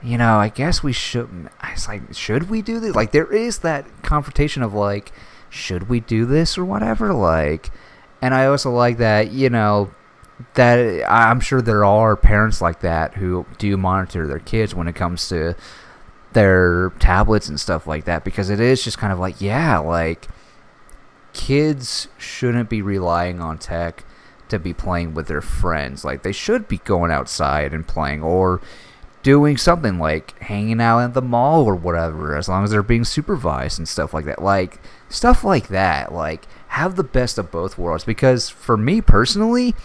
I guess we should. It's like, should we do this? Like, there is that confrontation of, like, should we do this or whatever? Like, and I also like that, that I'm sure there are parents like that who do monitor their kids when it comes to their tablets and stuff like that, because it is just kind of like, yeah, like, kids shouldn't be relying on tech to be playing with their friends. Like, they should be going outside and playing or doing something like hanging out at the mall or whatever, as long as they're being supervised and stuff like that. Like, stuff like that. Like, have the best of both worlds. Because for me personally,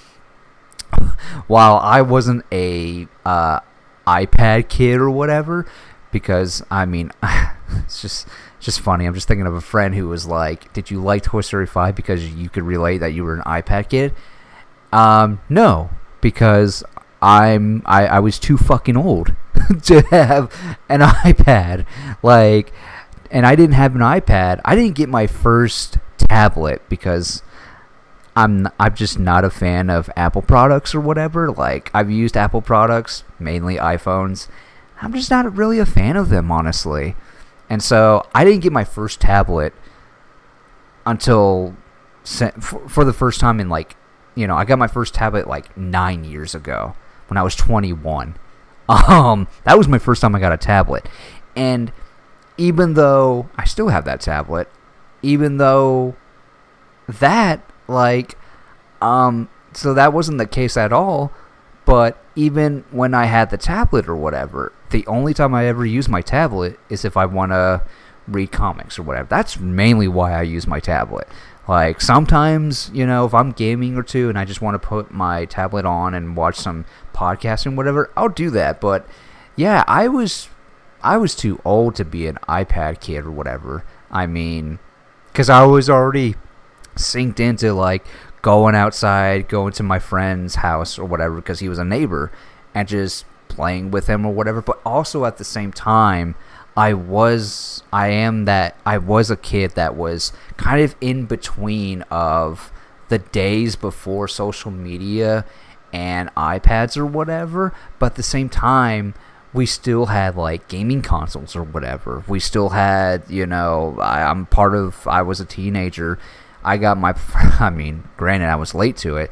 while I wasn't a iPad kid or whatever, because, I mean, it's just funny. I'm just thinking of a friend who was like, did you like Toy Story 5 because you could relate that you were an iPad kid? No, because I was too fucking old to have an iPad. Like, and I didn't have an iPad. I didn't get my first tablet because I'm just not a fan of Apple products or whatever. Like, I've used Apple products, mainly iPhones. I'm just not really a fan of them, honestly. And so I didn't get my first tablet until for the first time in, like, I got my first tablet like 9 years ago when I was 21. That was my first time I got a tablet. And even though I still have that tablet, even though that, like, so that wasn't the case at all. But even when I had the tablet or whatever, the only time I ever use my tablet is if I want to read comics or whatever. That's mainly why I use my tablet. Like, sometimes, if I'm gaming or two and I just want to put my tablet on and watch some podcasts and whatever, I'll do that. But yeah, I was too old to be an iPad kid or whatever. I mean, because I was already synced into, like, going outside, going to my friend's house or whatever because he was a neighbor, and just playing with him or whatever. But also at the same time, I was a kid that was kind of in between of the days before social media and iPads or whatever. But at the same time, we still had, like, gaming consoles or whatever. We still had, I was a teenager. I got my, I mean, granted, I was late to it.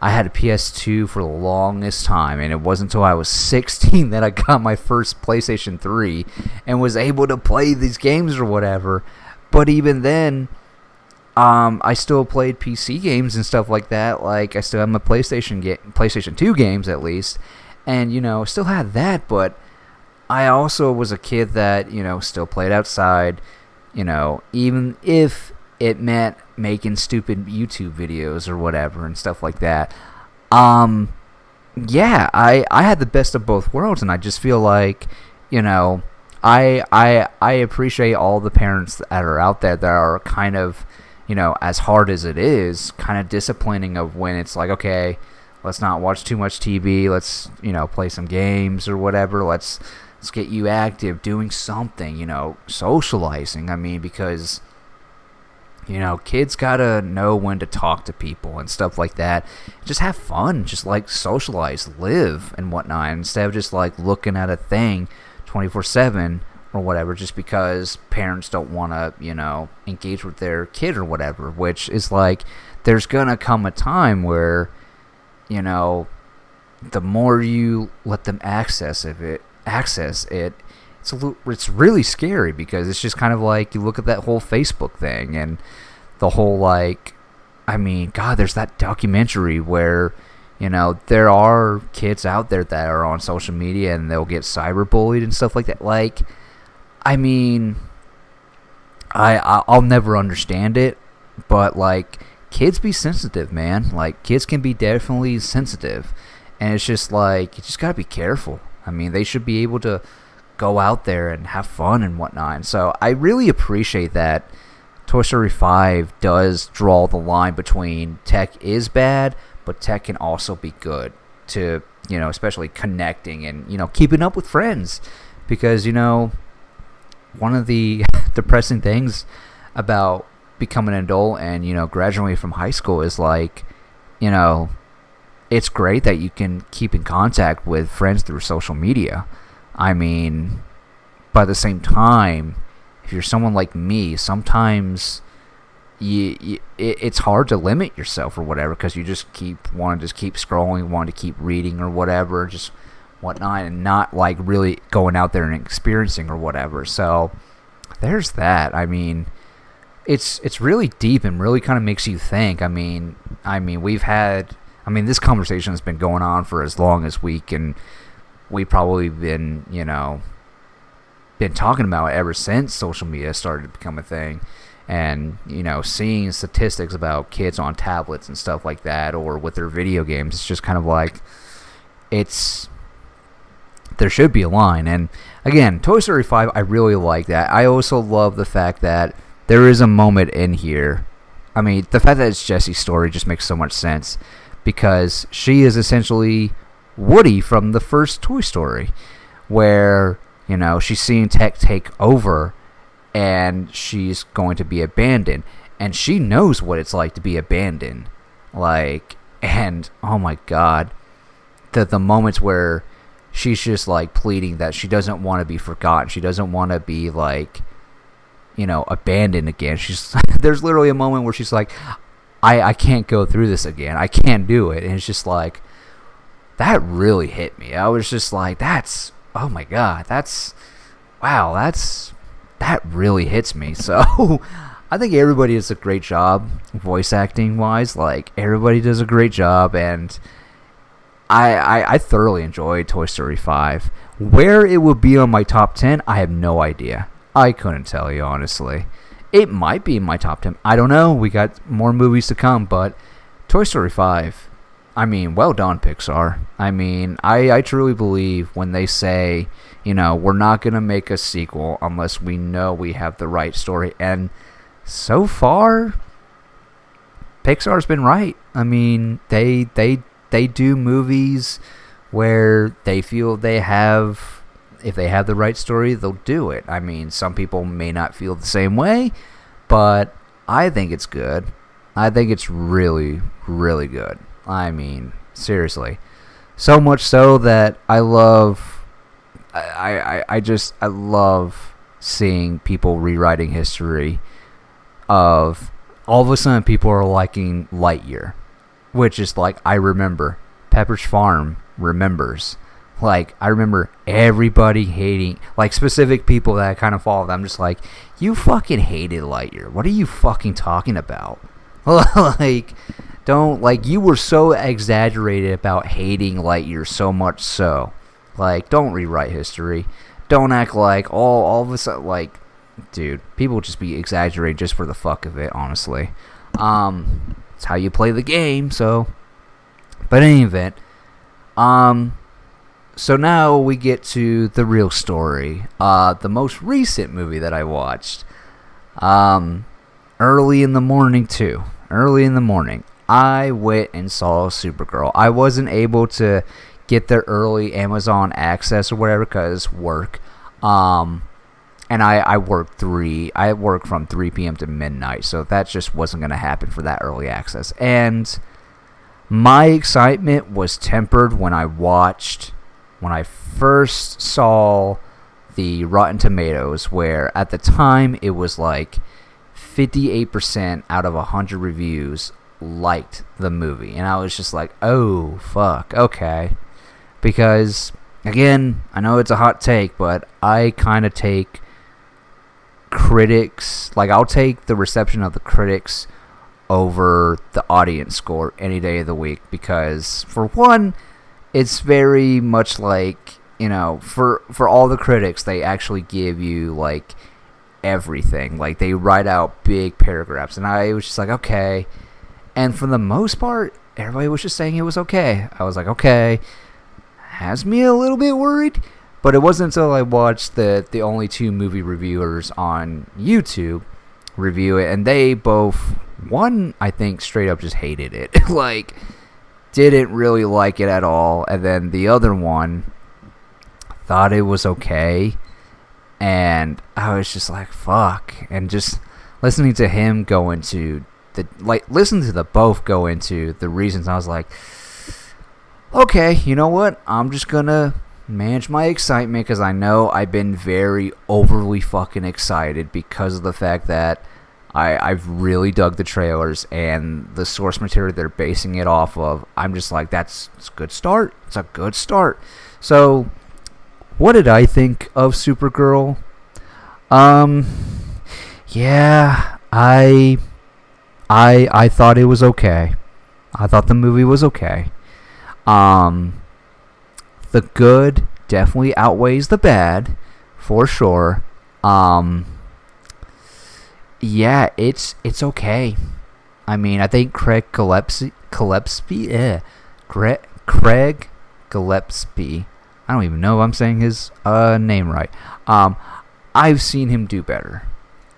I had a PS2 for the longest time, and it wasn't until I was 16 that I got my first PlayStation 3 and was able to play these games or whatever. But even then, I still played PC games and stuff like that. Like, I still have my PlayStation 2 games at least, and still had that. But I also was a kid that still played outside. Even if it meant making stupid YouTube videos or whatever and stuff like that. Yeah, I had the best of both worlds, and I just feel like I appreciate all the parents that are out there that are kind of, as hard as it is, kind of disciplining of when it's like, okay, let's not watch too much TV, let's, play some games or whatever, let's get you active, doing something, socializing. I mean, because, kids gotta know when to talk to people and stuff like that. Just have fun, just like socialize, live, and whatnot, instead of just like looking at a thing 24/7 or whatever, just because parents don't want to, engage with their kid or whatever, which is like, there's gonna come a time where, the more you let them access it, it's really scary, because it's just kind of like, you look at that whole Facebook thing and the whole, like, I mean, God, there's that documentary where, there are kids out there that are on social media and they'll get cyberbullied and stuff like that. Like, I mean, I'll never understand it, but like, kids be sensitive, man. Like, kids can be definitely sensitive, and it's just like, you just gotta be careful. I mean, they should be able to go out there and have fun and whatnot. And so I really appreciate that Toy Story 5 does draw the line between tech is bad, but tech can also be good to, especially connecting and, keeping up with friends. Because, one of the depressing things about becoming an adult and, graduating from high school is like, it's great that you can keep in contact with friends through social media. I mean, but at the same time, if you're someone like me, sometimes it's hard to limit yourself or whatever, because you just want to keep scrolling, want to keep reading or whatever, just whatnot, and not like really going out there and experiencing or whatever. So there's that. I mean, it's really deep and really kind of makes you think. I mean, this conversation has been going on for as long as we can. We've probably been talking about it ever since social media started to become a thing. And, seeing statistics about kids on tablets and stuff like that, or with their video games, it's just kind of like, there should be a line. And again, Toy Story 5, I really like that. I also love the fact that there is a moment in here. I mean, the fact that it's Jessie's story just makes so much sense, because she is essentially Woody from the first Toy Story, where, she's seeing tech take over and she's going to be abandoned, and she knows what it's like to be abandoned. Like, and oh my God, the moments where she's just like pleading that she doesn't want to be forgotten, she doesn't want to be like, abandoned again. There's literally a moment where she's like, I can't go through this again, I can't do it. And it's just like, that really hit me. I was just like, oh my God, that really hits me. So I think everybody does a great job voice acting wise. Like, everybody does a great job, and I thoroughly enjoyed Toy Story 5. Where it would be on my top 10, I have no idea. I couldn't tell you, honestly. It might be in my top 10. I don't know. We got more movies to come, but Toy Story 5, I mean, well done, Pixar. I mean, I truly believe when they say, we're not going to make a sequel unless we know we have the right story. And so far, Pixar's been right. I mean, they do movies where they feel if they have the right story, they'll do it. I mean, some people may not feel the same way, but I think it's good. I think it's really, really good. I mean, seriously. So much so that I love seeing people rewriting history of all of a sudden people are liking Lightyear, which is like, I remember. Pepperidge Farm remembers. Like, I remember everybody hating, like, specific people that I kind of followed. I'm just like, you fucking hated Lightyear. What are you fucking talking about? Like, don't, like, you were so exaggerated about hating Lightyear so much so. Like, don't rewrite history. Don't act like all of a sudden, like, dude, people just be exaggerating just for the fuck of it, honestly. It's how you play the game, so. But in any event, so now we get to the real story. The most recent movie that I watched. Early in the morning, too. Early in the morning. I went and saw Supergirl. I wasn't able to get the early Amazon access or whatever because work. And I work from 3 p.m. to midnight, so that just wasn't going to happen for that early access. And my excitement was tempered when I first saw the Rotten Tomatoes, where at the time it was like 58% out of 100 reviews liked the movie. And I was just like, oh, fuck, okay. Because, again, I know it's a hot take, but I kind of take critics, like, I'll take the reception of the critics over the audience score any day of the week, because for one, it's very much like, you know, for all the critics, they actually give you like everything, like they write out big paragraphs, and I was just like, okay. And for the most part, everybody was just saying it was okay. I was like, okay, has me a little bit worried. But it wasn't until I watched the only 2 movie reviewers on YouTube review it, and they both, one, I think, straight up just hated it. Like, didn't really like it at all. And then the other one thought it was okay. And I was just like, fuck. And just listening to him go into listening to the both go into the reasons, I was like, okay, you know what? I'm just gonna manage my excitement, because I know I've been very overly fucking excited because of the fact that I've really dug the trailers and the source material they're basing it off of. I'm just like, it's a good start. It's a good start. So, what did I think of Supergirl? Yeah, I thought it was okay. I thought the movie was okay. The good definitely outweighs the bad, for sure. Yeah, it's okay. I mean, I think Craig Gillespie, Craig Gillespie, I don't even know if I'm saying his name right. I've seen him do better.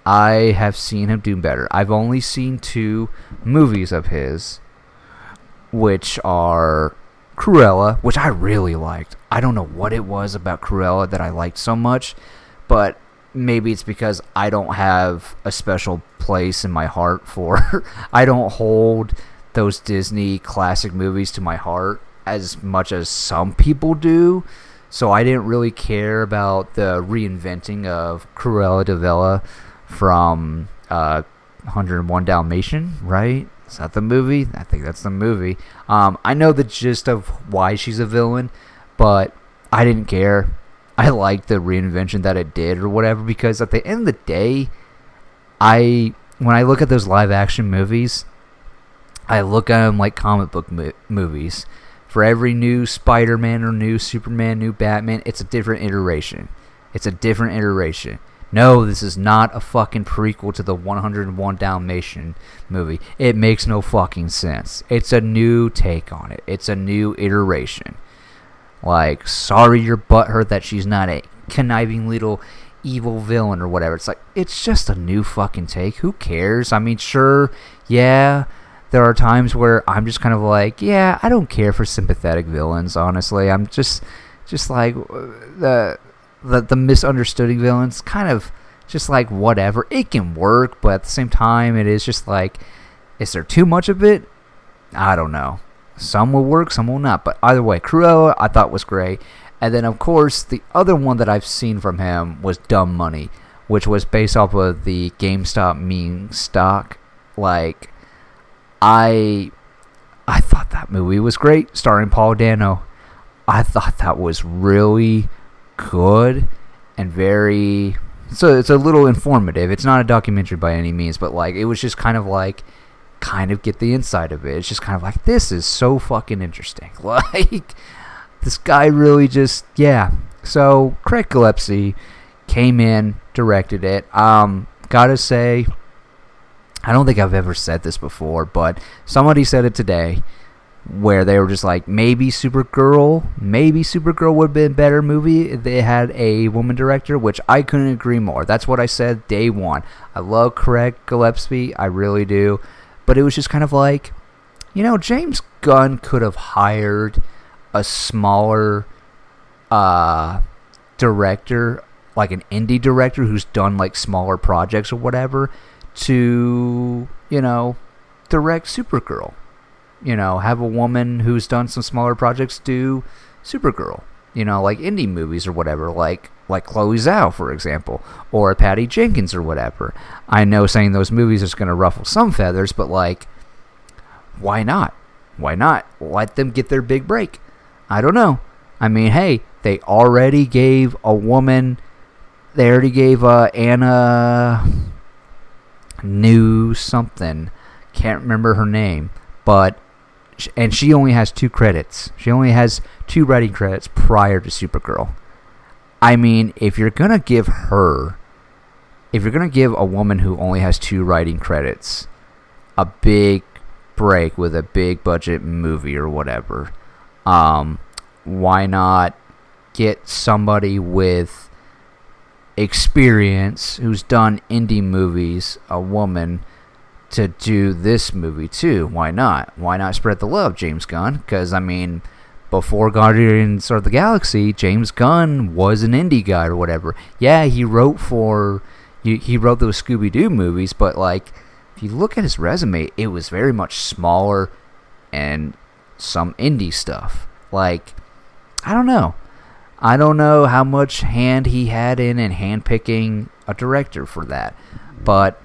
I have seen him do better. I've only seen 2 movies of his, which are Cruella, which I really liked. I don't know what it was about Cruella that I liked so much, but maybe it's because I don't have a special place in my heart for I don't hold those Disney classic movies to my heart as much as some people do. So I didn't really care about the reinventing of Cruella de Vil from 101 Dalmatian, right? Is that the movie? I think that's the movie. I know the gist of why she's a villain, but I didn't care. I liked the reinvention that it did or whatever, because at the end of the day, when I look at those live action movies, I look at them like comic book movies. For every new Spider-Man or new Superman, new Batman, it's a different iteration. It's a different iteration. No, this is not a fucking prequel to the 101 Dalmatian movie. It makes no fucking sense. It's a new take on it. It's a new iteration. Like, sorry you're butthurt that she's not a conniving little evil villain or whatever. It's like, it's just a new fucking take. Who cares? I mean, sure, yeah, there are times where I'm just kind of like, yeah, I don't care for sympathetic villains, honestly. I'm just like, the misunderstood villains, kind of just like, whatever. It can work, but at the same time, it is just like, is there too much of it? I don't know. Some will work, some will not. But either way, Cruella I thought was great. And then, of course, the other one that I've seen from him was Dumb Money, which was based off of the GameStop meme stock. Like, I thought that movie was great, starring Paul Dano. I thought that was really good and very. So it's a little informative. It's not a documentary by any means, but like it was just kind of get the inside of it. It's just kind of like, this is so fucking interesting. Like, this guy really just, yeah. So Craig Gillespie came in, directed it. Gotta say, I don't think I've ever said this before, but somebody said it today, where they were just like, maybe Supergirl would have been a better movie if they had a woman director, which I couldn't agree more. That's what I said day one. I love Craig Gillespie, I really do, but it was just kind of like, James Gunn could have hired a smaller director, like an indie director who's done like smaller projects or whatever, to, direct Supergirl. Have a woman who's done some smaller projects do Supergirl, like indie movies or whatever, like Chloe Zhao, for example, or Patty Jenkins or whatever. I know saying those movies is going to ruffle some feathers, but like, why not? Why not let them get their big break? I don't know. I mean, hey, they already gave Anna New something. Can't remember her name, but and she only has 2 credits. She only has 2 writing credits prior to Supergirl. I mean, if you're gonna give a woman who only has 2 writing credits a big break with a big budget movie or whatever, why not get somebody with experience who's done indie movies, a woman, to do this movie too? Why not? Why not spread the love, James Gunn? Because, I mean, before Guardians of the Galaxy, James Gunn was an indie guy or whatever. Yeah, he wrote those Scooby-Doo movies, but, like, if you look at his resume, it was very much smaller and some indie stuff. Like, I don't know how much hand he had in handpicking a director for that. But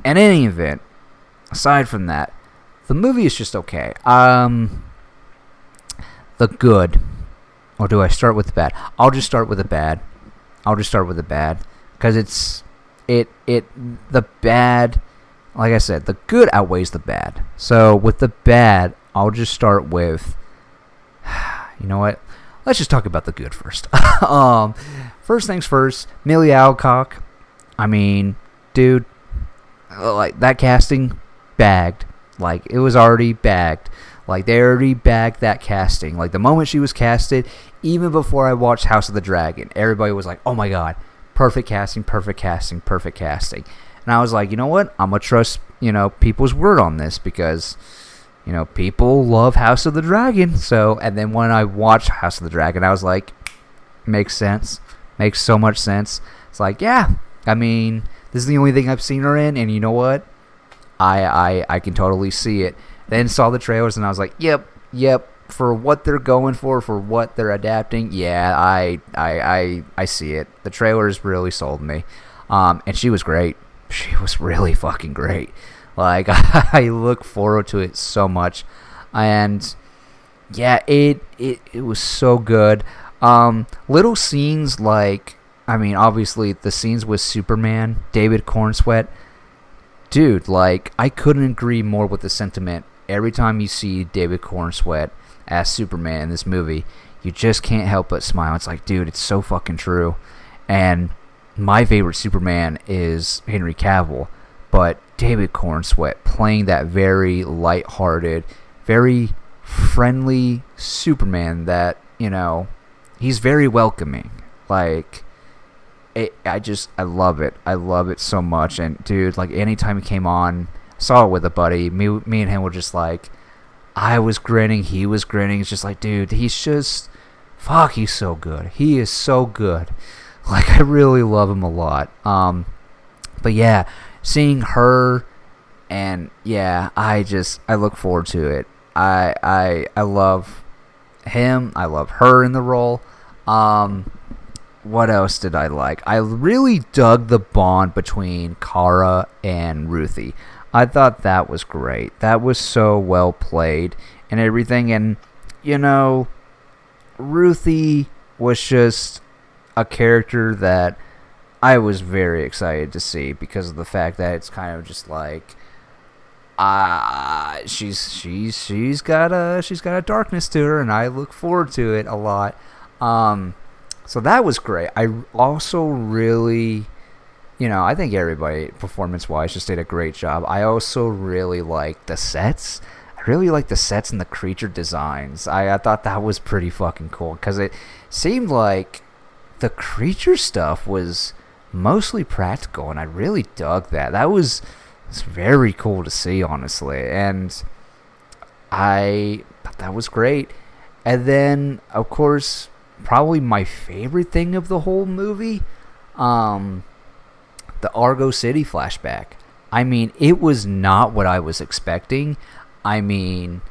in any event, aside from that, the movie is just okay. The good. Or do I start with the bad? I'll just start with the bad. Because the bad, like I said, the good outweighs the bad. So with the bad, I'll just start with, you know what? Let's just talk about the good first. First things first, Millie Alcock. I mean, dude, like, that casting, bagged. Like, it was already bagged. Like, they already bagged that casting. Like, the moment she was casted, even before I watched House of the Dragon, everybody was like, oh my god, perfect casting. And I was like, you know what? I'm going to trust, people's word on this, because, people love House of the Dragon. So, and then when I watched House of the Dragon, I was like, makes sense. Makes so much sense. It's like, yeah, I mean, this is the only thing I've seen her in, and you know what? I can totally see it. Then saw the trailers, and I was like, yep. For what they're going for what they're adapting, yeah, I see it. The trailers really sold me. And she was great. She was really fucking great. Like, I look forward to it so much. And yeah, it was so good. Little scenes like, I mean, obviously the scenes with Superman, David Cornsweet, dude, like, I couldn't agree more with the sentiment. Every time you see David Cornsweet as Superman in this movie, you just can't help but smile. It's like, dude, it's so fucking true. And my favorite Superman is Henry Cavill, but David Cornsweet playing that very lighthearted, very friendly Superman that, he's very welcoming. Like, I love it. I love it so much. And dude, like, anytime he came on, saw it with a buddy, me and him were just like, I was grinning, he was grinning. It's just like, dude, he's so good. He is so good. Like, I really love him a lot. But yeah, seeing her, and yeah, I look forward to it. I love him. I love her in the role. What else did I like? I really dug the bond between Kara and Ruthie. I thought that was great. That was so well played and everything. And, Ruthie was just a character that I was very excited to see because of the fact that it's kind of just like she's got a darkness to her, and I look forward to it a lot. So that was great. I also really, I think everybody performance-wise just did a great job. I also really like the sets. I really like the sets and the creature designs. I thought that was pretty fucking cool because it seemed like the creature stuff was mostly practical, and I really dug that. It's very cool to see, honestly, and I thought that was great. And then, of course, probably my favorite thing of the whole movie, the Argo City flashback. I mean, it was not what I was expecting. I mean,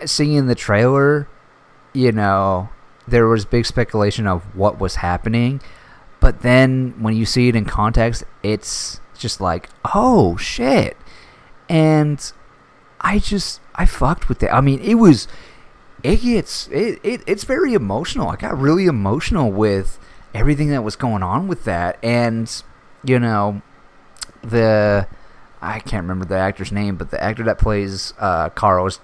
seeing the trailer, there was big speculation of what was happening. But then when you see it in context, it's just like, oh, shit. And I fucked with it. I mean, it's very emotional. I got really emotional with everything that was going on with that. And, I can't remember the actor's name, but the actor that plays Caro's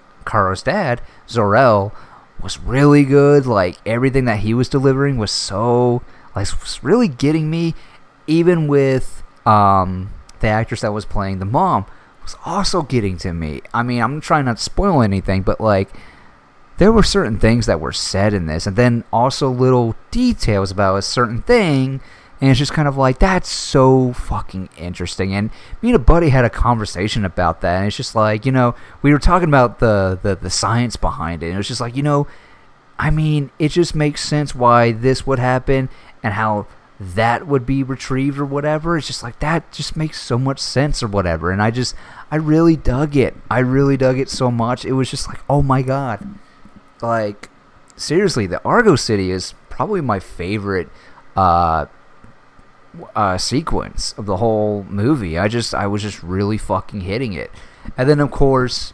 dad, Zor-El, was really good. Like, everything that he was delivering was was really getting me. Even with the actress that was playing the mom was also getting to me. I mean, I'm trying not to spoil anything, but like, there were certain things that were said in this, and then also little details about a certain thing. And it's just kind of like, that's so fucking interesting. And me and a buddy had a conversation about that. And it's just like, we were talking about the science behind it. And it was just like, I mean, it just makes sense why this would happen and how that would be retrieved or whatever. It's just like, that just makes so much sense or whatever. And I really dug it. I really dug it so much. It was just like, oh my God. Like, seriously, the Argo City is probably my favorite sequence of the whole movie. I was just really fucking hitting it. And then, of course,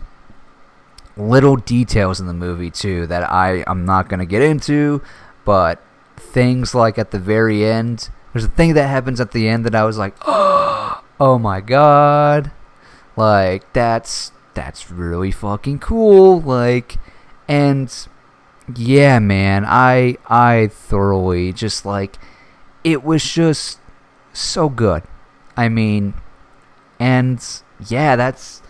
little details in the movie too that I'm not gonna get into, but things like at the very end, there's a thing that happens at the end that I was like, oh my God, like that's really fucking cool. Like, and yeah, man, I thoroughly just like, it was just so good. I mean, and yeah, that's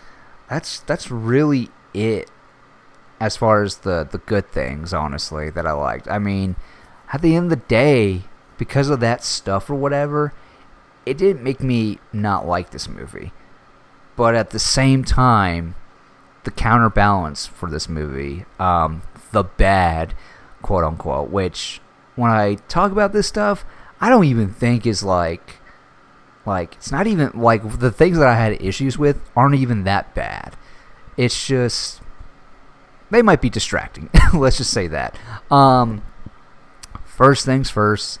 really it as far as the good things, honestly, that I liked. I mean, at the end of the day, because of that stuff or whatever, it didn't make me not like this movie. But at the same time, the counterbalance for this movie, the bad, quote unquote, which when I talk about this stuff, I don't even think is like it's not even like the things that I had issues with aren't even that bad. It's just they might be distracting. Let's just say that. First things first,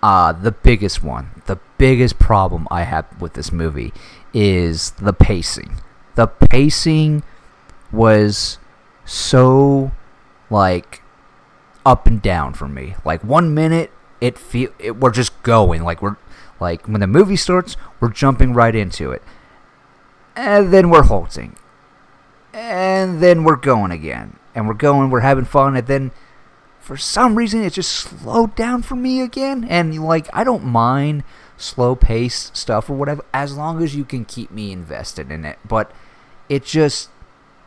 the biggest problem I have with this movie is the pacing. The pacing was so like up and down for me. Like 1 minute we're just going, like we're like when the movie starts, we're jumping right into it, and then we're halting, and then we're going again, and we're having fun, and then for some reason it just slowed down for me again. And like, I don't mind slow pace stuff or whatever as long as you can keep me invested in it, but it just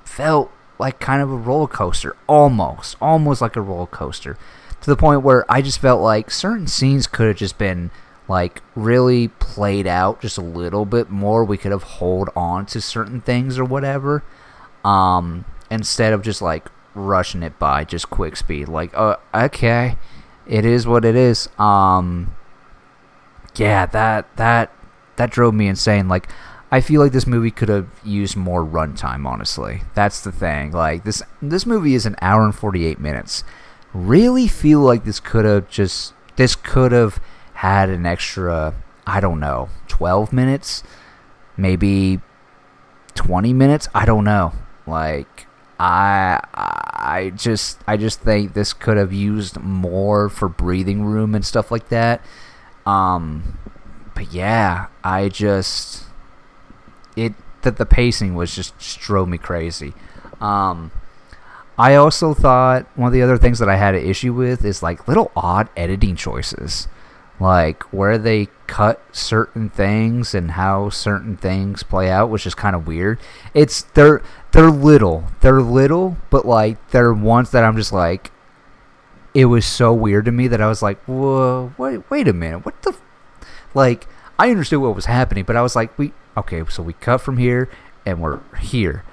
felt like kind of a roller coaster, almost like a roller coaster, to the point where I just felt like certain scenes could have just been like really played out just a little bit more. We could have held on to certain things or whatever, instead of just like rushing it by just quick speed. Like, okay, it is what it is. Yeah, that drove me insane. Like, I feel like this movie could have used more runtime, honestly. That's the thing. Like, this movie is an hour and 48 minutes. Really feel like this could have had an extra, I don't know, 12 minutes? Maybe 20 minutes? I don't know. Like, I I just think this could have used more for breathing room and stuff like that. But yeah, the pacing was just drove me crazy. I also thought one of the other things that I had an issue with is like little odd editing choices, like where they cut certain things and how certain things play out, which is kind of weird. They're little, but like they're ones that I'm just like, it was so weird to me that I was like, whoa, wait a minute, what the, like I understood what was happening, but I was like, okay, so we cut from here and we're here.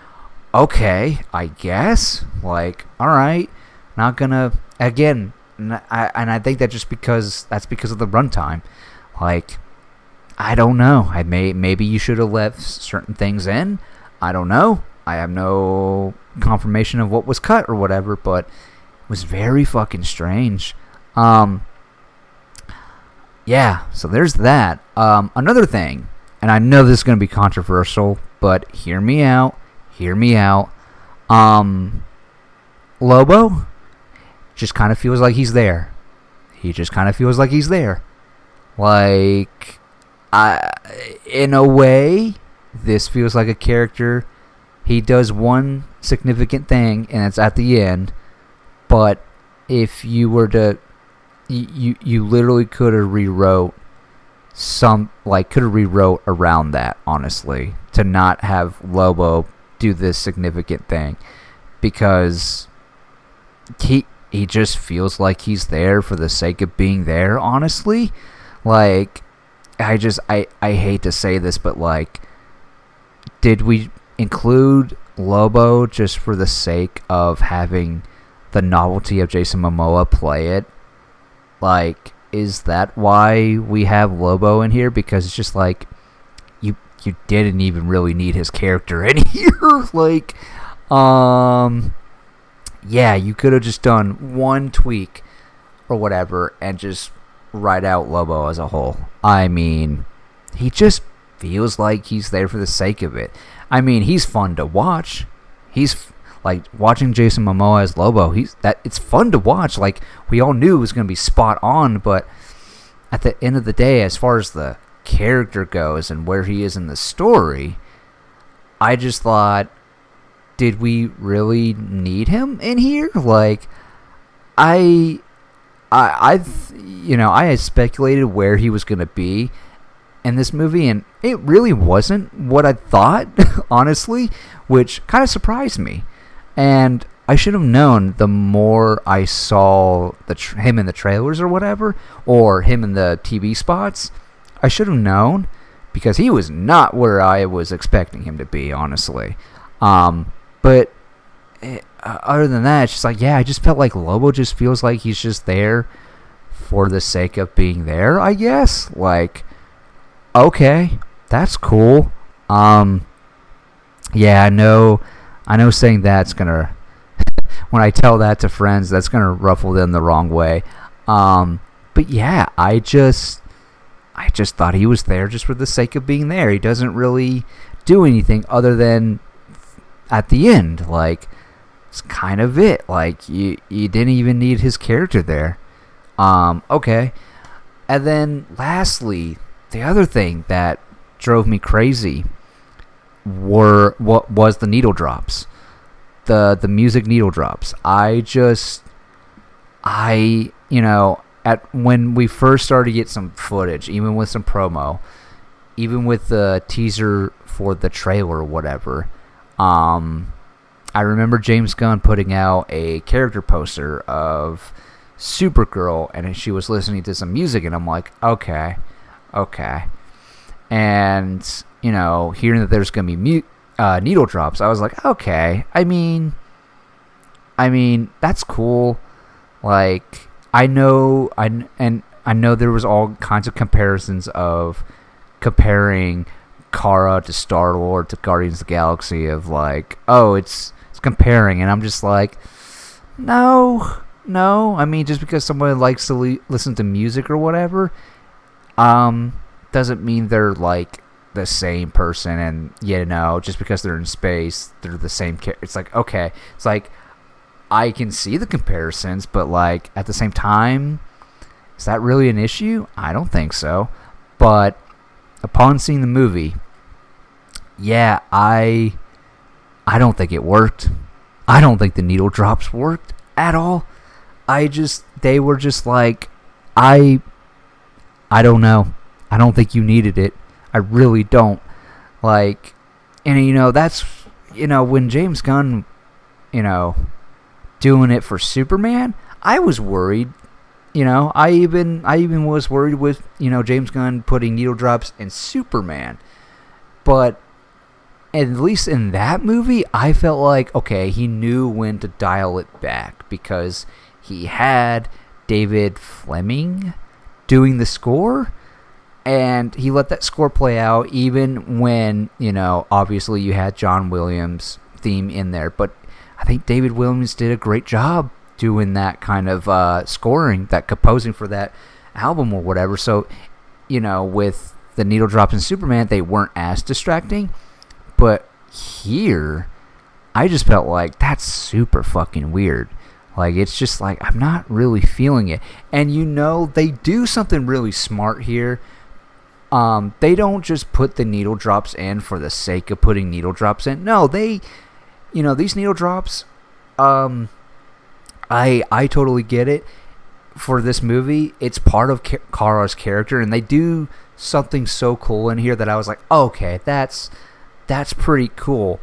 Okay, I guess. Like, all right, not gonna again. And I think that's because of the runtime. Like, I don't know. Maybe you should have left certain things in. I don't know. I have no confirmation of what was cut or whatever, but it was very fucking strange. Yeah. So there's that. Another thing, and I know this is gonna be controversial, but hear me out. Lobo just kind of feels like he's there. Like, in a way, this feels like a character. He does one significant thing, and it's at the end. But if you were to, you literally could have rewrote around that, honestly, to not have Lobo do this significant thing, because he just feels like he's there for the sake of being there, honestly. Like, I hate to say this, but like, did we include Lobo just for the sake of having the novelty of Jason Momoa play it? Like, is that why we have Lobo in here? Because it's just like, you didn't even really need his character in here. Like, yeah, you could have just done one tweak or whatever and just write out Lobo as a whole. I mean, he just feels like he's there for the sake of it. I mean, he's fun to watch. He's like watching Jason Momoa as Lobo. It's fun to watch. Like, we all knew it was going to be spot on, but at the end of the day, as far as the character goes and where he is in the story, I just thought, did we really need him in here? Like, I had speculated where he was going to be in this movie, and it really wasn't what I thought, honestly, which kind of surprised me. And I should have known the more I saw him in the trailers or whatever, or him in the TV spots. I should have known, because he was not where I was expecting him to be, honestly. But other than that, it's just like, yeah, I just felt like Lobo just feels like he's just there for the sake of being there, I guess. Like, okay, that's cool. Yeah, I know saying that's gonna when I tell that to friends, that's gonna ruffle them the wrong way. But yeah, I just thought he was there just for the sake of being there. He doesn't really do anything other than at the end, like, it's kind of it. Like, you didn't even need his character there. Okay. And then lastly, the other thing that drove me crazy was the needle drops. The music needle drops. When we first started to get some footage, even with some promo, even with the teaser for the trailer or whatever, I remember James Gunn putting out a character poster of Supergirl, and she was listening to some music, and I'm like, okay. And, hearing that there's going to be needle drops, I was like, okay. I mean, that's cool. Like, I know there was all kinds of comparisons of comparing Kara to Star-Lord to Guardians of the Galaxy, of like, oh, it's comparing, and I'm just like, no. I mean, just because someone likes to listen to music or whatever, doesn't mean they're like the same person, and just because they're in space, they're the same character. It's like, okay, it's like, I can see the comparisons, but like at the same time, is that really an issue? I don't think so. But upon seeing the movie, yeah, I don't think it worked. I don't think the needle drops worked at all. They were just like, I don't know. I don't think you needed it. I really don't. Like, and that's, when James Gunn, doing it for Superman, I was worried. I even was worried with, James Gunn putting needle drops in Superman. But at least in that movie, I felt like, okay, he knew when to dial it back because he had David Fleming doing the score, and he let that score play out even when, obviously you had John Williams' theme in there. But I think David Williams did a great job doing that kind of scoring, that composing for that album or whatever. So, with the needle drops in Superman, they weren't as distracting. But here, I just felt like that's super fucking weird. Like, it's just like, I'm not really feeling it. And they do something really smart here. They don't just put the needle drops in for the sake of putting needle drops in. No, these needle drops, I totally get it. For this movie, it's part of Kara's character, and they do something so cool in here that I was like, okay, that's pretty cool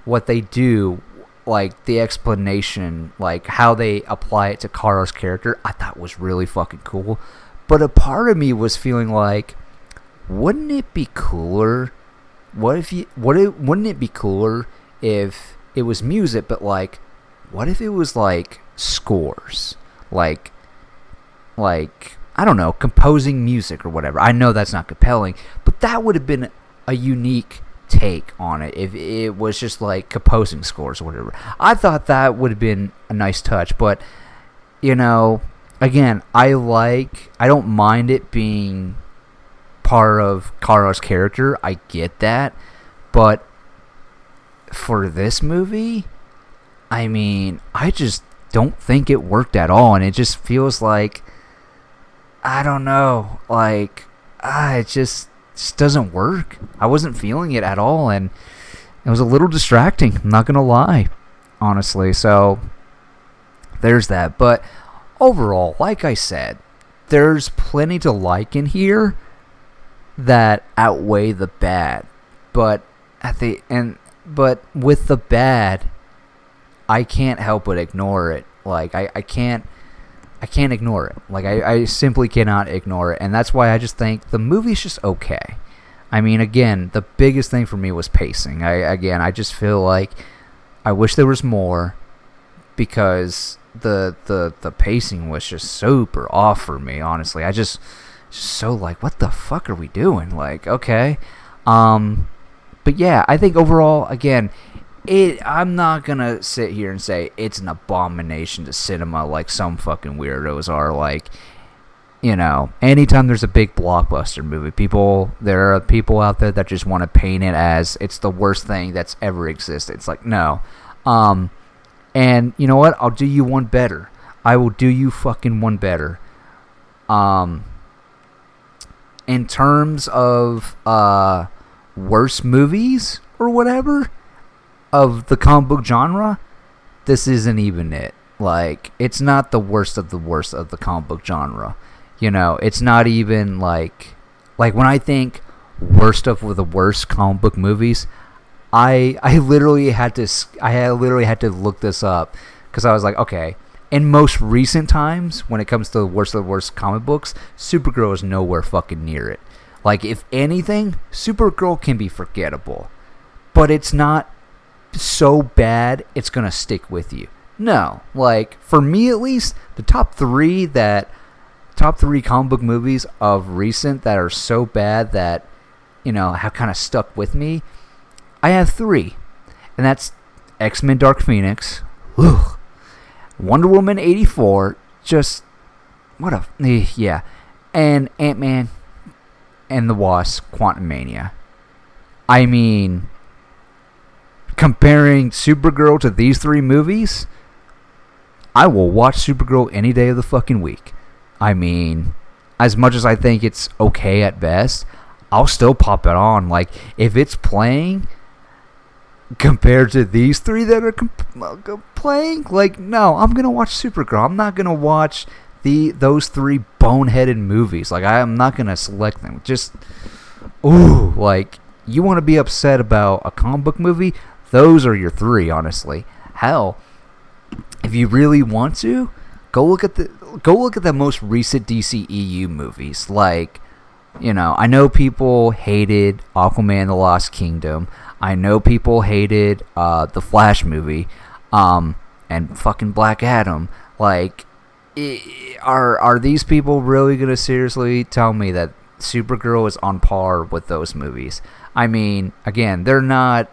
what they do, like the explanation, like how they apply it to Kara's character. I thought was really fucking cool. But a part of me was feeling like, wouldn't it be cooler? Wouldn't it be cooler if it was music, but like, what if it was like scores? Like I don't know, composing music or whatever. I know that's not compelling, but that would have been a unique take on it if it was just like composing scores or whatever. I thought that would have been a nice touch, but again, I don't mind it being part of Kara's character. I get that, but for this movie, I just don't think it worked at all, and it just feels like, I don't know, like, it just doesn't work. I wasn't feeling it at all, and it was a little distracting, I'm not gonna lie, honestly. So there's that. But overall, like I said, there's plenty to like in here that outweigh the bad. But but with the bad, I can't help but ignore it. Like I can't ignore it. Like, I simply cannot ignore it. And that's why I just think the movie's just okay. Again, the biggest thing for me was pacing. I just feel like I wish there was more, because the pacing was just super off for me, honestly. I just so like, what the fuck are we doing? Like, okay. But yeah, I think overall, again, I'm not gonna sit here and say it's an abomination to cinema like some fucking weirdos are. Like, anytime there's a big blockbuster movie, there are people out there that just want to paint it as it's the worst thing that's ever existed. It's like, no. And you know what? I'll do you one better. I will do you fucking one better. In terms of worst movies or whatever of the comic book genre, this isn't even it. Like, it's not the worst of the comic book genre. It's not even like when I think worst of the worst comic book movies, I literally had to look this up, because I was like, okay, in most recent times, when it comes to the worst of the worst comic books, Supergirl is nowhere fucking near it. Like, if anything, Supergirl can be forgettable, but it's not so bad it's gonna stick with you. No, like, for me at least, the top three comic book movies of recent that are so bad that, have kind of stuck with me, I have three, and that's X-Men Dark Phoenix, Wonder Woman 84, just, yeah, and Ant-Man and the Wasp, Quantumania. Comparing Supergirl to these three movies, I will watch Supergirl any day of the fucking week. I mean, as much as I think it's okay at best, I'll still pop it on. Like, if it's playing compared to these three that are playing, like, no, I'm going to watch Supergirl. I'm not going to watch those three boneheaded movies. Like, I'm not going to select them. Just, ooh, like, you want to be upset about a comic book movie? Those are your three, honestly. Hell, if you really want to, go look at the most recent DCEU movies. Like, you know, I know people hated Aquaman: The Lost Kingdom. I know people hated the Flash movie, and fucking Black Adam. Like, are these people really gonna seriously tell me that Supergirl is on par with those movies? I mean, again, they're not.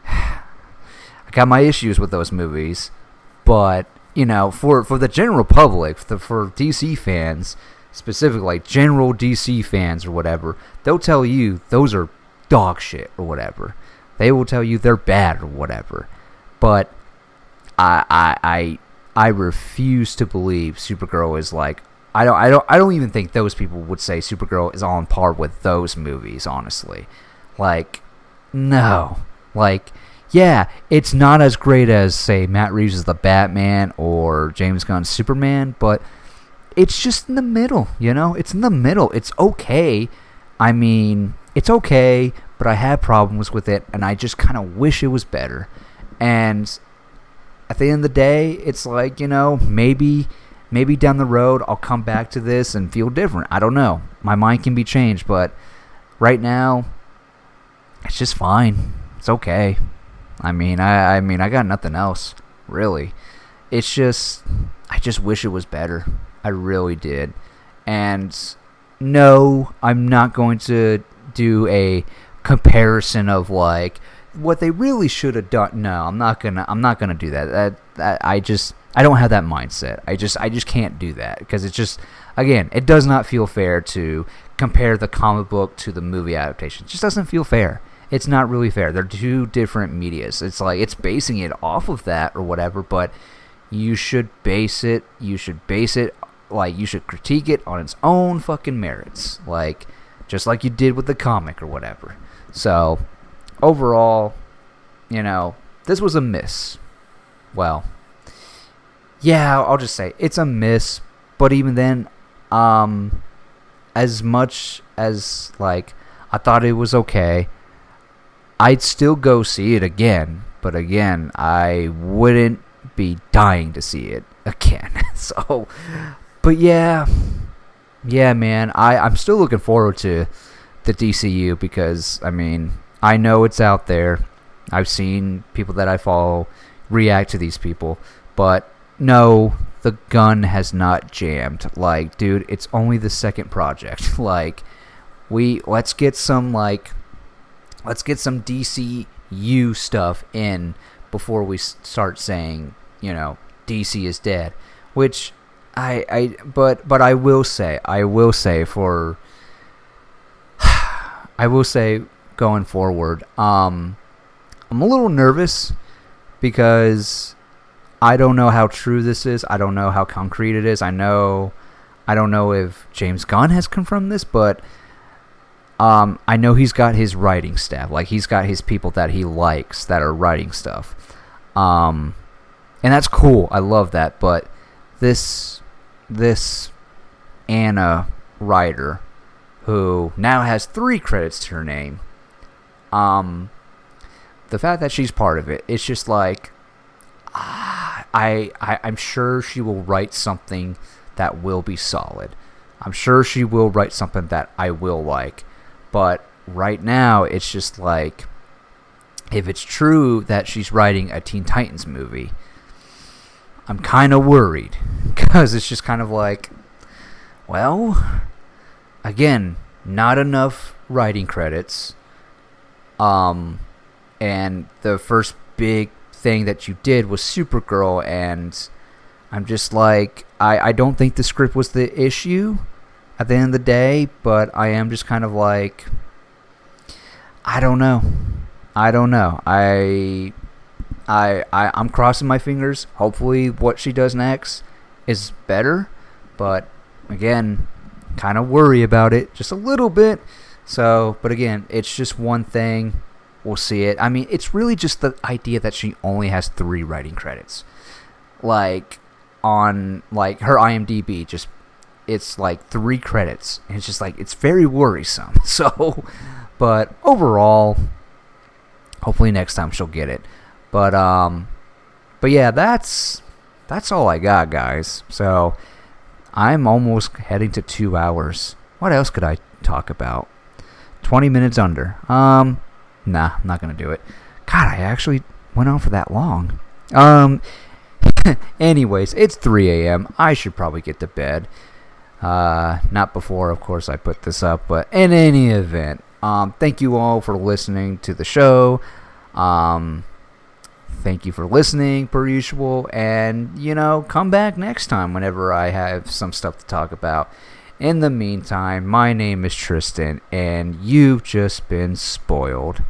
I got my issues with those movies, but you know, for the general public, for DC fans, specifically like general DC fans or whatever, they'll tell you those are dog shit or whatever. They will tell you they're bad or whatever. But I refuse to believe Supergirl is like, I don't even think those people would say Supergirl is on par with those movies, honestly. Like, no. Like, yeah, it's not as great as, say, Matt Reeves' The Batman or James Gunn's Superman, but it's just in the middle, you know? It's in the middle. It's okay. I mean, it's okay, but I have problems with it, and I just kind of wish it was better. And at the end of the day, it's like, you know, maybe down the road I'll come back to this and feel different. I don't know. My mind can be changed, but right now, it's just fine. It's okay. I mean, I got nothing else, really. It's just, I just wish it was better. I really did. And no, I'm not going to do a comparison of like what they really should have done. No, I'm not gonna do that. I don't have that mindset. I just can't do that because it's just, again, it does not feel fair to compare the comic book to the movie adaptation. It just doesn't feel fair. It's not really fair. They're two different medias. It's like it's basing it off of that or whatever, but you should base it like you should critique it on its own fucking merits, like just like you did with the comic or whatever. So overall, you know, this was a miss. Well, yeah, I'll just say it's a miss, but even then, as much as like I thought it was okay, I'd still go see it again, but again, I wouldn't be dying to see it again. So, but yeah, man, I'm still looking forward to the DCU because, I mean, I know it's out there. I've seen people that I follow react to these people, but no, the gun has not jammed. Like, dude, it's only the second project. Like, let's get some DCU stuff in before we start saying, you know, DC is dead. Which but I will say going forward, I'm a little nervous because I don't know how true this is. I don't know how concrete it is. I don't know if James Gunn has confirmed this, but I know he's got his writing staff. Like, he's got his people that he likes that are writing stuff. And that's cool. I love that. But this Anna writer, who now has 3 credits to her name, the fact that she's part of it, it's just like, I'm sure she will write something that will be solid. I'm sure she will write something that I will like. But right now, it's just like, if it's true that she's writing a Teen Titans movie, I'm kind of worried. Because it's just kind of like, well, again, not enough writing credits. And the first big thing that you did was Supergirl, and I'm just like, I don't think the script was the issue at the end of the day, but I am just kind of like, I don't know. I I'm crossing my fingers. Hopefully what she does next is better. But again, kind of worry about it just a little bit. So, but again, it's just one thing. We'll see it. I mean, it's really just the idea that she only has 3 writing credits. Like, on, like, her IMDb, just, it's like 3 credits. And it's just like, it's very worrisome. So, but overall, hopefully next time she'll get it. But yeah, that's all I got, guys. So, I'm almost heading to 2 hours. What else could I talk about? 20 minutes under. Nah, I'm not going to do it. God, I actually went on for that long. Anyways, it's 3 a.m. I should probably get to bed. Not before, of course, I put this up, but in any event, thank you all for listening to the show. Thank you for listening, per usual, and, come back next time whenever I have some stuff to talk about. In the meantime, my name is Tristan, and you've just been spoiled.